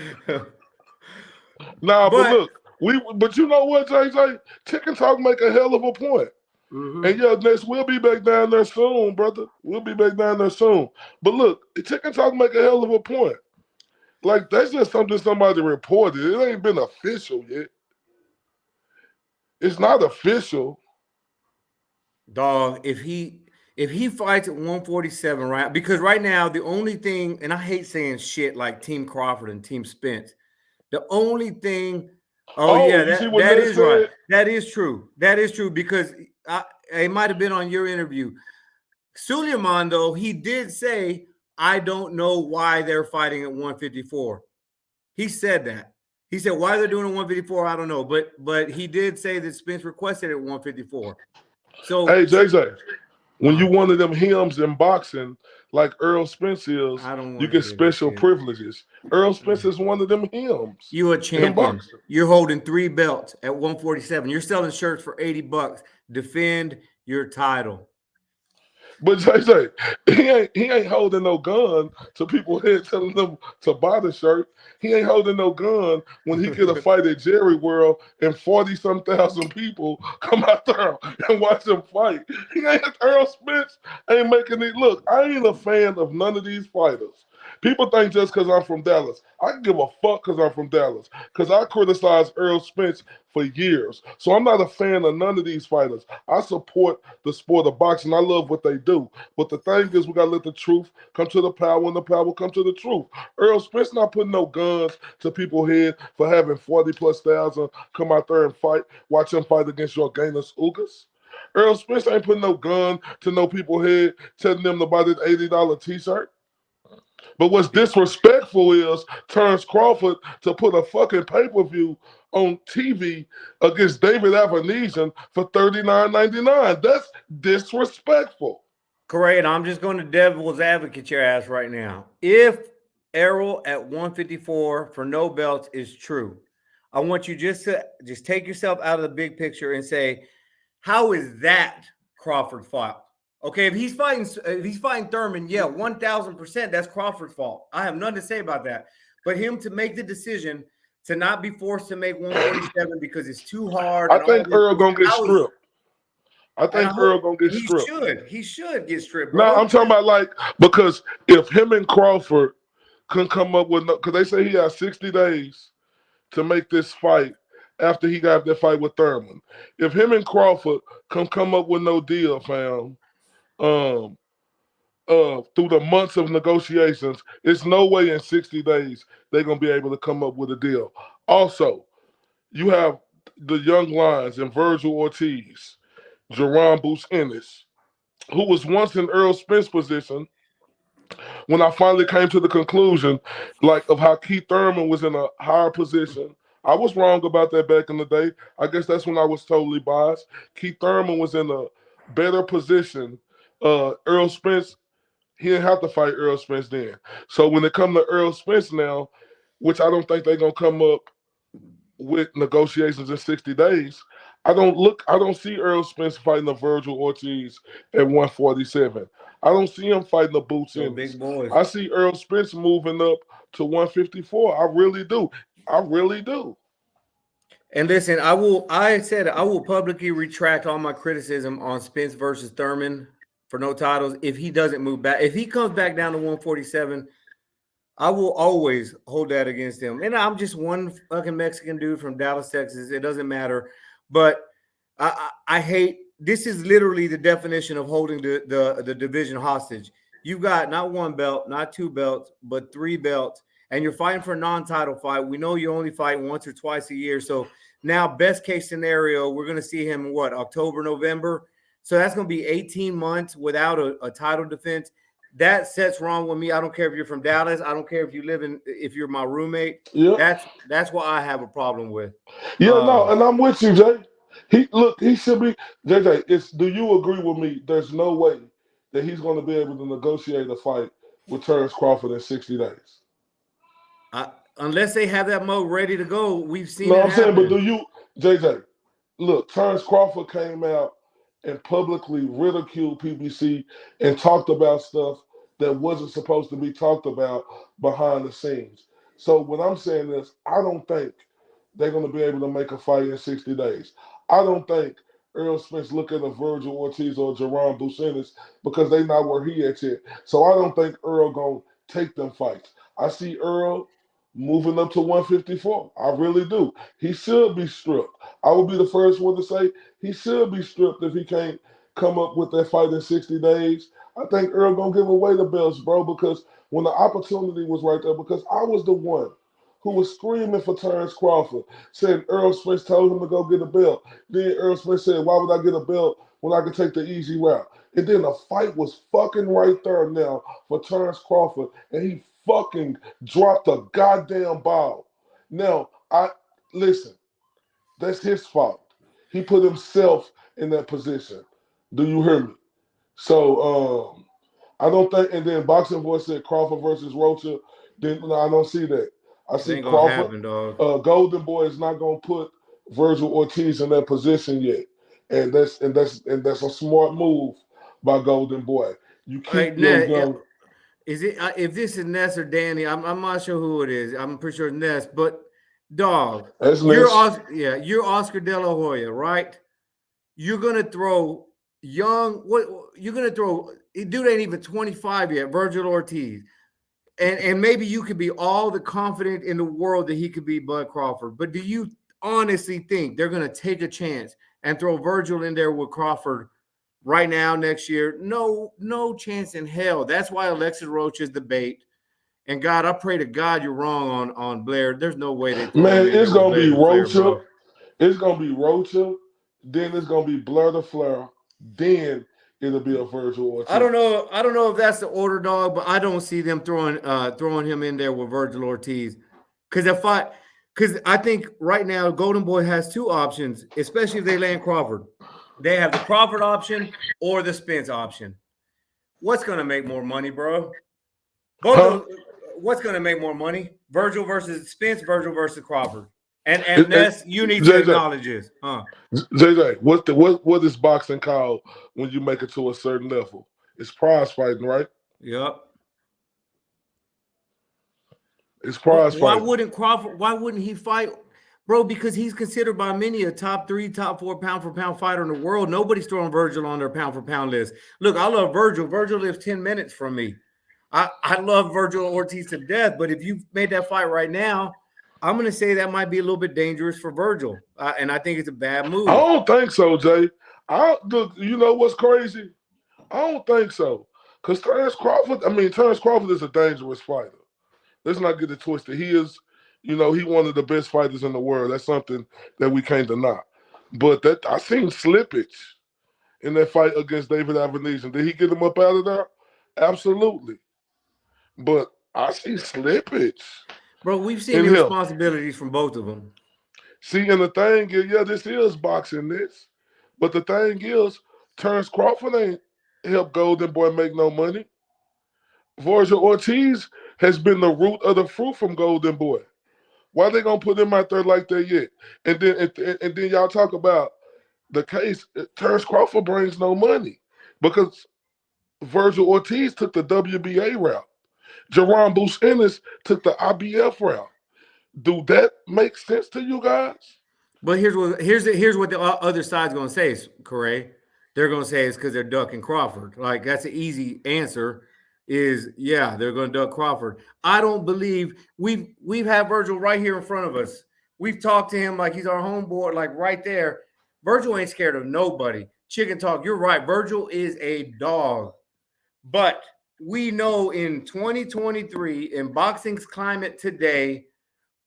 But look. But you know what, JJ? Chicken Talk make a hell of a point. And yeah, next we'll be back down there soon, brother. We'll be back down there soon. But look, Chicken Talk make a hell of a point. Like, that's just something somebody reported. It ain't been official yet. It's not official. Dog, if he fights at 147, right? Because right now the only thing, and I hate saying shit like Team Crawford and Team Spence, the only thing. Oh yeah, you see what that Ned is right. said? That is true. That is true because it might have been on your interview. Suleiman, though, he did say, "I don't know why they're fighting at 154." He said that. He said why they're doing it 154, I don't know, but he did say that Spence requested it at 154. So, hey, JJ, when you one of them hymns in boxing, like Earl Spence is, I don't you want to get hear that special shit. privileges. Earl Spence is one of them hymns. You a in champion. boxing. You're holding 3 belts at 147. You're selling shirts for $80. Defend your title. But JJ, he ain't holding no gun to people head telling them to buy the shirt. He ain't holding no gun when he get a fight at Jerry World and 40-some thousand people come out there and watch him fight. He ain't Earl Spence ain't making it look. I ain't a fan of none of these fighters. People think just because I'm from Dallas, I can give a fuck because I'm from Dallas. Because I criticized Earl Spence for years. So I'm not a fan of none of these fighters. I support the sport of boxing. I love what they do. But the thing is, we got to let the truth come to the power and the power come to the truth. Earl Spence not putting no guns to people's head for having 40+ thousand come out there and fight, watch him fight against your Gainus Ugas. Earl Spence ain't putting no gun to no people's head telling them to buy this $80 t-shirt. But what's disrespectful is Terrence Crawford to put a fucking pay-per-view on TV against David Avanesian for $39.99. That's disrespectful. Correct. I'm just going to devil's advocate your ass right now. If Errol at 154 for no belts is true, I want you just to take yourself out of the big picture and say, how is that Crawford fought? Okay, if he's fighting Thurman, yeah, 1,000%, that's Crawford's fault. I have nothing to say about that. But him to make the decision to not be forced to make 147 because it's too hard. I think Earl gonna get stripped. I think Earl gonna get stripped. He should get stripped. No, I'm talking about like, because if him and Crawford can come up with, because they say he has 60 days to make this fight after he got that fight with Thurman. If him and Crawford can come up with no deal, fam, through the months of negotiations, it's no way in 60 days they're gonna be able to come up with a deal. Also, you have the young lions in Virgil Ortiz, Jerron Bruce Ennis, who was once in Earl Spence's position. When I finally came to the conclusion, like, of how Keith Thurman was in a higher position, I was wrong about that back in the day. I guess that's when I was totally biased. Keith Thurman was in a better position. Earl Spence, he didn't have to fight Earl Spence then. So when it comes to Earl Spence now, which I don't think they're gonna come up with negotiations in 60 days, I don't see Earl Spence fighting a Virgil Ortiz at 147. I don't see him fighting a Boots Ennis. Big boys. I see Earl Spence moving up to 154. I really do. I really do. And listen, I will publicly retract all my criticism on Spence versus Thurman for no titles if he doesn't move back. If he comes back down to 147, I will always hold that against him. And I'm just one fucking Mexican dude from Dallas, Texas. It doesn't matter. But I hate, this is literally the definition of holding the division hostage. You've got not one belt, not 2 belts, but 3 belts. And you're fighting for a non-title fight. We know you only fight once or twice a year. So now, best case scenario, we're going to see him in October, November. So that's going to be 18 months without a title defense. That sets wrong with me. I don't care if you're from Dallas. I don't care if if you're my roommate. Yeah. That's what I have a problem with. Yeah, no, and I'm with you, Jay. He should be, JJ. Do you agree with me? There's no way that he's going to be able to negotiate a fight with Terrence Crawford in 60 days. Unless they have that mode ready to go, we've seen. No, I'm saying, but do you, JJ? Look, Terrence Crawford came out and publicly ridiculed PBC and talked about stuff that wasn't supposed to be talked about behind the scenes. So what I'm saying is, I don't think they're going to be able to make a fight in 60 days. I don't think Earl Spence look at a Virgil Ortiz or Jerron Buchanan because they not where he at yet. So I don't think Earl gonna take them fights. I see Earl moving up to 154. I really do. He should be stripped. I would be the first one to say he should be stripped if he can't come up with that fight in 60 days. I think Earl gonna give away the belts, bro, because when the opportunity was right there, because I was the one who was screaming for Terrence Crawford, saying Earl Spence told him to go get a belt. Then Earl Spence said, why would I get a belt when I could take the easy route? And then the fight was fucking right there now for Terrence Crawford, and he fucking dropped a goddamn ball. Now, listen, that's his fault. He put himself in that position. Do you hear me? So, I don't think, and then Boxing Voice said Crawford versus Rocha. Then no, I don't see that. I see ain't gonna Crawford. happen, dog. Golden Boy is not gonna put Virgil Ortiz in that position yet, and that's a smart move by Golden Boy. You keep your young. Is it if this is Ness or Danny? I'm not sure who it is. I'm pretty sure it's Ness. But dog, That's you're Ness. you're Oscar De La Hoya, right? You're gonna throw young. What you're gonna throw? Dude ain't even 25 yet. Virgil Ortiz. And maybe you could be all the confident in the world that he could be Bud Crawford. But do you honestly think they're going to take a chance and throw Virgil in there with Crawford right now, next year? No chance in hell. That's why Alexis Roach is the bait. And God, I pray to God you're wrong on Blair. There's no way they throw him in It's there gonna with be Blair Rocha. bro. It's gonna be Rocha. Then it's gonna be Blair the Flair. Then it'll be a Virgil Ortiz. I don't know if that's the order, dog, but I don't see them throwing him in there with Virgil Ortiz. Because I think right now Golden Boy has two options, especially if they land Crawford. They have the Crawford option or the Spence option. What's gonna make more money, bro? What's gonna make more money? Virgil versus Spence, Virgil versus Crawford. And Ness, you need to acknowledge this. JJ, what is boxing called when you make it to a certain level? It's prize fighting, right? Yep. It's prize Why fighting. Why wouldn't he fight? Bro, because he's considered by many a top 3, top 4 pound for pound fighter in the world. Nobody's throwing Virgil on their pound for pound list. Look, I love Virgil. Virgil lives 10 minutes from me. I love Virgil Ortiz to death, but if you made that fight right now, I'm going to say that might be a little bit dangerous for Virgil, and I think it's a bad move. I don't think so, Jay. You know what's crazy? I don't think so. Because Terrence Crawford is a dangerous fighter. Let's not get it twisted. He is, he one of the best fighters in the world. That's something that we can't deny. But I seen slippage in that fight against David Avenesian. Did he get him up out of there? Absolutely. But I see slippage. Bro, we've seen responsibilities from both of them. See, and the thing is, this is boxing this. But the thing is, Terrence Crawford ain't helped Golden Boy make no money. Virgil Ortiz has been the root of the fruit from Golden Boy. Why they gonna put him out there like that yet? And then y'all talk about the case. Terrence Crawford brings no money because Virgil Ortiz took the WBA route. Jerron Buchanan took the IBF route. Do that make sense to you guys? But here's what the other side's going to say is, Corey. They're going to say it's because they're ducking Crawford. Like, that's an easy answer is, yeah, they're going to duck Crawford. I don't believe we've had Virgil right here in front of us. We've talked to him like he's our homeboy, like right there. Virgil ain't scared of nobody. Chicken talk, you're right. Virgil is a dog. But we know in 2023, in boxing's climate today,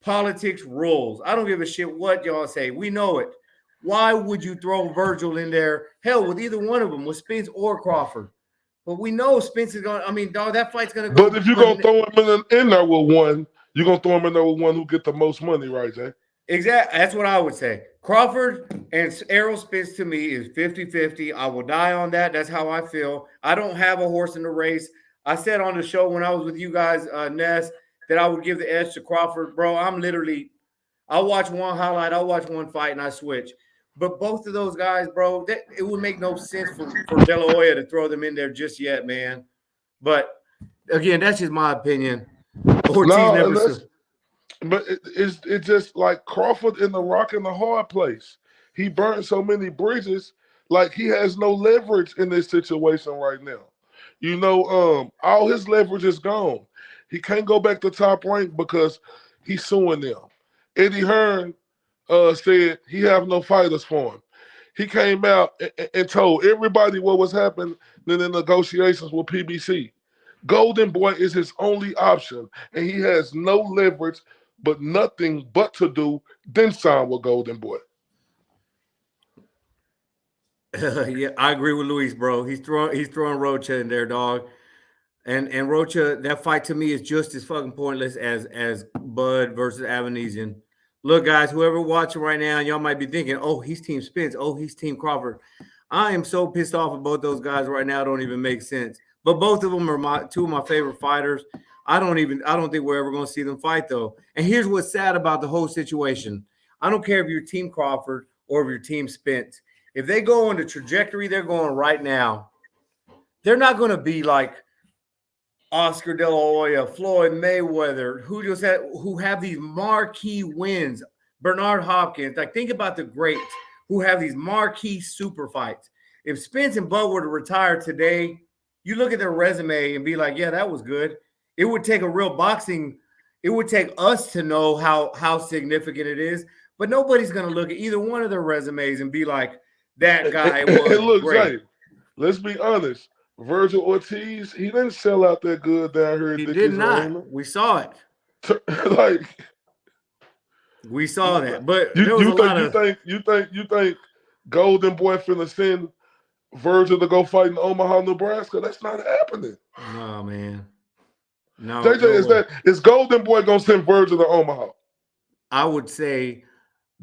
politics rules. I don't give a shit what y'all say. We know it. Why would you throw Virgil in there? Hell, with either one of them, with Spence or Crawford. But we know Spence is going to, dog, that fight's going to go. But if you're going to throw him in there with one, you're going to throw him in there with one who get the most money, right, Jay? Exactly. That's what I would say. Crawford and Errol Spence to me is 50-50. I will die on that. That's how I feel. I don't have a horse in the race. I said on the show when I was with you guys, Ness, that I would give the edge to Crawford. Bro, I'll watch one highlight, I'll watch one fight, and I switch. But both of those guys, bro, it would make no sense for De La Hoya to throw them in there just yet, man. But, again, that's just my opinion. But it's just like Crawford in the rock and the hard place. he burned so many bridges, like he has no leverage in this situation right now. All his leverage is gone. He can't go back to Top Rank because he's suing them. Eddie Hearn said he have no fighters for him. He came out and told everybody what was happening in the negotiations with PBC. Golden Boy is his only option, and he has no leverage, but nothing but to do then sign with Golden Boy. Yeah, I agree with Luis, bro. He's throwing Rocha in there, dog. And Rocha, that fight to me is just as fucking pointless as Bud versus Avanesian. Look, guys, whoever watching right now, y'all might be thinking, oh, he's Team Spence. Oh, he's Team Crawford. I am so pissed off at both those guys right now. It don't even make sense. But both of them are two of my favorite fighters. I don't think we're ever going to see them fight, though. And here's what's sad about the whole situation. I don't care if you're Team Crawford or if you're Team Spence. If they go on the trajectory they're going right now, they're not going to be like Oscar De La Hoya, Floyd Mayweather, who have these marquee wins. Bernard Hopkins. Like, think about the greats who have these marquee super fights. If Spence and Bud were to retire today, you look at their resume and be like, yeah, that was good. It would take a real boxing. It would take us to know how significant it is. But nobody's going to look at either one of their resumes and be like, that guy was great. Like, let's be honest. Virgil Ortiz, he didn't sell out that good down here. He did not. We saw it. We saw that. But you think Golden Boy finna send Virgil to go fight in Omaha, Nebraska? That's not happening. No, man. No. JJ, is Golden Boy gonna send Virgil to Omaha? I would say,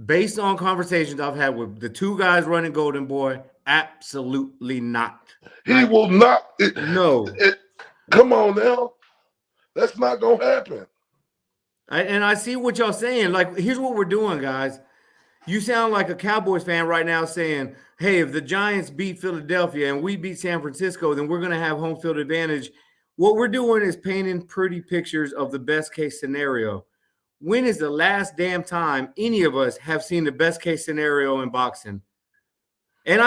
based on conversations I've had with the two guys running Golden Boy, absolutely not. He will not. No. Come on now. That's not going to happen. I see what y'all saying. Like, here's what we're doing, guys. You sound like a Cowboys fan right now saying, hey, if the Giants beat Philadelphia and we beat San Francisco, then we're going to have home field advantage. What we're doing is painting pretty pictures of the best case scenario. When is the last damn time any of us have seen the best case scenario in boxing? And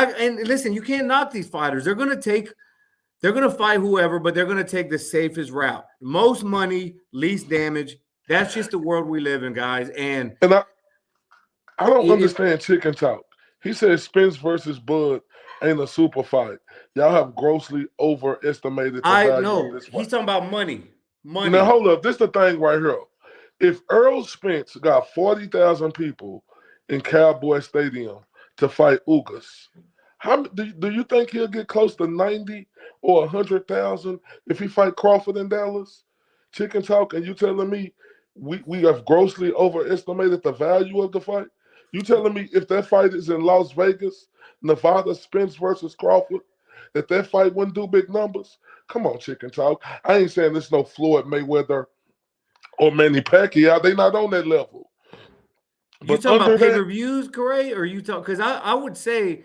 listen, you can't knock these fighters. They're going to fight whoever, but they're going to take the safest route. Most money, least damage. That's just the world we live in, guys. And I don't understand chicken talk. He said Spence versus Bud ain't a super fight. Y'all have grossly overestimated the value of this fight. He's talking about money. Now, hold up. This is the thing right here. If Earl Spence got 40,000 people in Cowboy Stadium to fight Ugas, how do you think he'll get close to 90 or 100,000 if he fight Crawford in Dallas? Chicken talk, and you telling me we have grossly overestimated the value of the fight? You telling me if that fight is in Las Vegas, Nevada, Spence versus Crawford, that fight wouldn't do big numbers? Come on, chicken talk. I ain't saying there's no Floyd Mayweather or Manny Pacquiao. They not on that level. You talking about pay-per-views, Corey? Or you talk? Because I would say,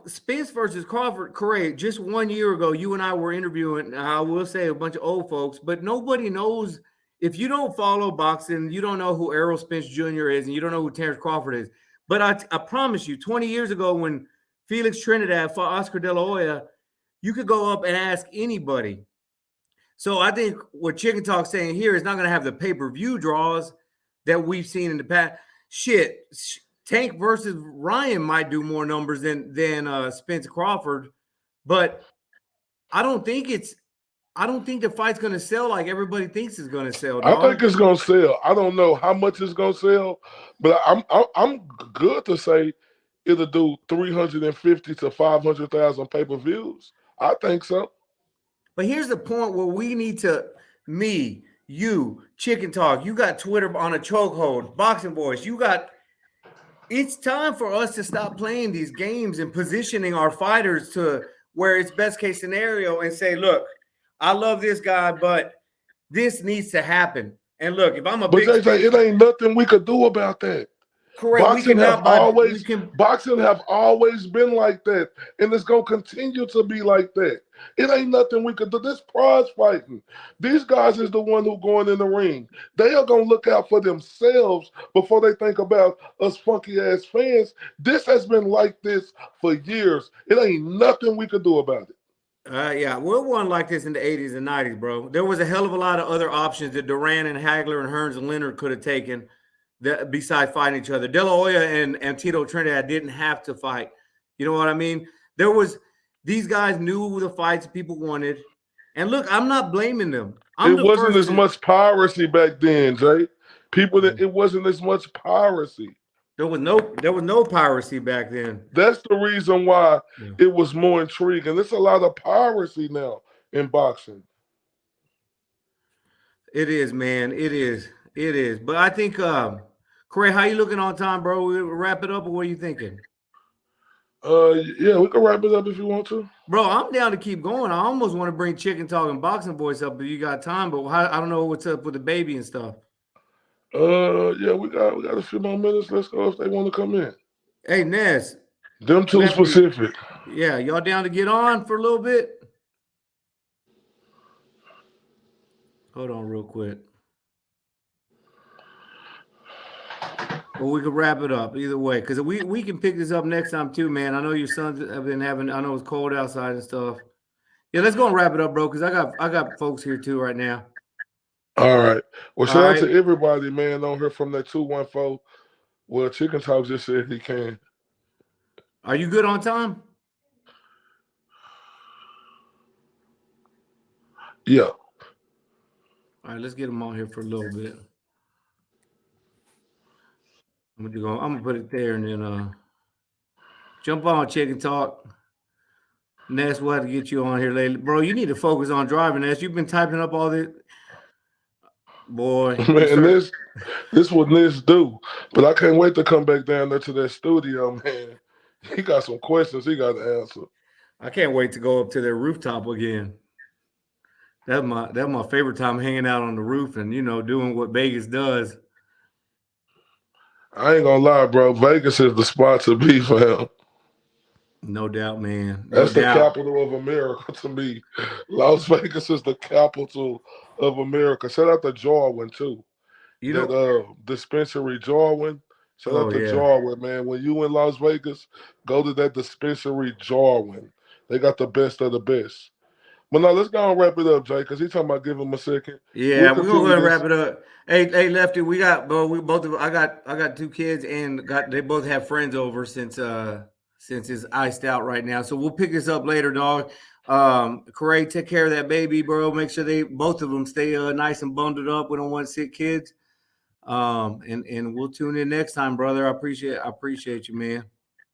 Spence versus Crawford, Corey, just 1 year ago, you and I were interviewing, I will say, a bunch of old folks, but nobody knows. If you don't follow boxing, you don't know who Errol Spence Jr. is, and you don't know who Terrence Crawford is. But I promise you, 20 years ago when Felix Trinidad fought Oscar De La Hoya, you could go up and ask anybody. So I think what Chicken Talk's saying here is not going to have the pay-per-view draws that we've seen in the past. Shit, Tank versus Ryan might do more numbers than Spence Crawford, but I don't think the fight's going to sell like everybody thinks it's going to sell. Dog. I think it's going to sell. I don't know how much it's going to sell, but I'm good to say it'll do 350 to 500,000 pay-per-views. I think so. But here's the point where we need to, me, you, Chicken Talk, you got Twitter on a chokehold, Boxing Voice, it's time for us to stop playing these games and positioning our fighters to where it's best case scenario and say, look, I love this guy, but this needs to happen. And look, if I'm a big JJ, it ain't nothing we could do about that. Correct. Boxing have always been like that, and it's gonna continue to be like that. It ain't nothing we could do. This prize fighting. These guys is the one who going in the ring. They are going to look out for themselves before they think about us funky-ass fans. This has been like this for years. It ain't nothing we could do about it. Yeah, we wasn't like this in the 80s and 90s, bro. There was a hell of a lot of other options that Duran and Hagler and Hearns and Leonard could have taken besides fighting each other. De La Hoya and Tito Trinidad didn't have to fight. You know what I mean? These guys knew the fights people wanted. And look, I'm not blaming them. It wasn't as much piracy back then, Jay. It wasn't as much piracy. There was no piracy back then. That's the reason why it was more intriguing. There's a lot of piracy now in boxing. It is, man. It is. But I think, Corey, how you looking on time, bro? We'll wrap it up, or what are you thinking? Yeah, we can wrap it up if you want to. Bro, I'm down to keep going. I almost want to bring Chicken Talk and Boxing Voice up if you got time, but I don't know what's up with the baby and stuff. Yeah, we got a few more minutes. Let's go if they want to come in. Hey, Ness. Them two specific. Yeah, y'all down to get on for a little bit? Hold on real quick. Well, we could wrap it up either way, because we can pick this up next time too, man. I know your sons have been having. I know it's cold outside and stuff. Yeah, let's go and wrap it up, bro, because I got folks here too right now. All right. Well, shout out to everybody, man, on here from that 214. Well, Chicken Talk just said he can. Are you good on time? Yeah. All right, let's get him on here for a little bit. I'm gonna put it there and then jump on Chicken Talk. Ness, we'll have to get you on here later. Bro, you need to focus on driving, Ness. You've been typing up all this. Boy. Man, this what Ness do. But I can't wait to come back down there to that studio, man. He got some questions he got to answer. I can't wait to go up to their rooftop again. That's my favorite time, hanging out on the roof and, doing what Vegas does. I ain't gonna lie, bro. Vegas is the spot to be, fam. No doubt, man. That's the capital of America to me. Las Vegas is the capital of America. Shout out to Jarwin, too. That dispensary Jarwin. Shout out to Jarwin, man. When you in Las Vegas, go to that dispensary Jarwin. They got the best of the best. But now let's go and wrap it up, Jay, because he's talking about giving him a second. Yeah, we're gonna go ahead and wrap it up. Hey, Lefty, I got two kids and they both have friends over since it's iced out right now. So we'll pick this up later, dog. Corey, take care of that baby, bro. Make sure both of them stay nice and bundled up. We don't want sick kids. And we'll tune in next time, brother. I appreciate you, man.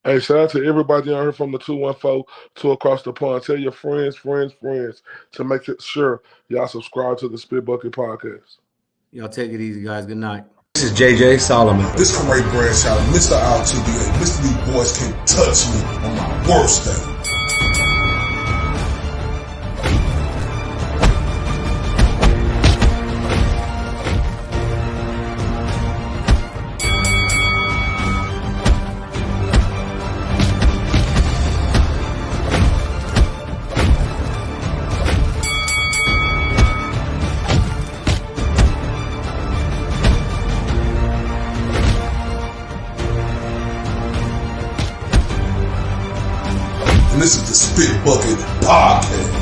Hey, shout out to everybody on here from the 214 to across the pond. Tell your friends to make sure y'all subscribe to the Spit Bucket Podcast. Y'all take it easy, guys. Good night. This is JJ Solomon. This is Ray Bradshaw, Mr. RTBA. Mr. These boys can touch me on my worst day. This is the Spit Bucket Podcast.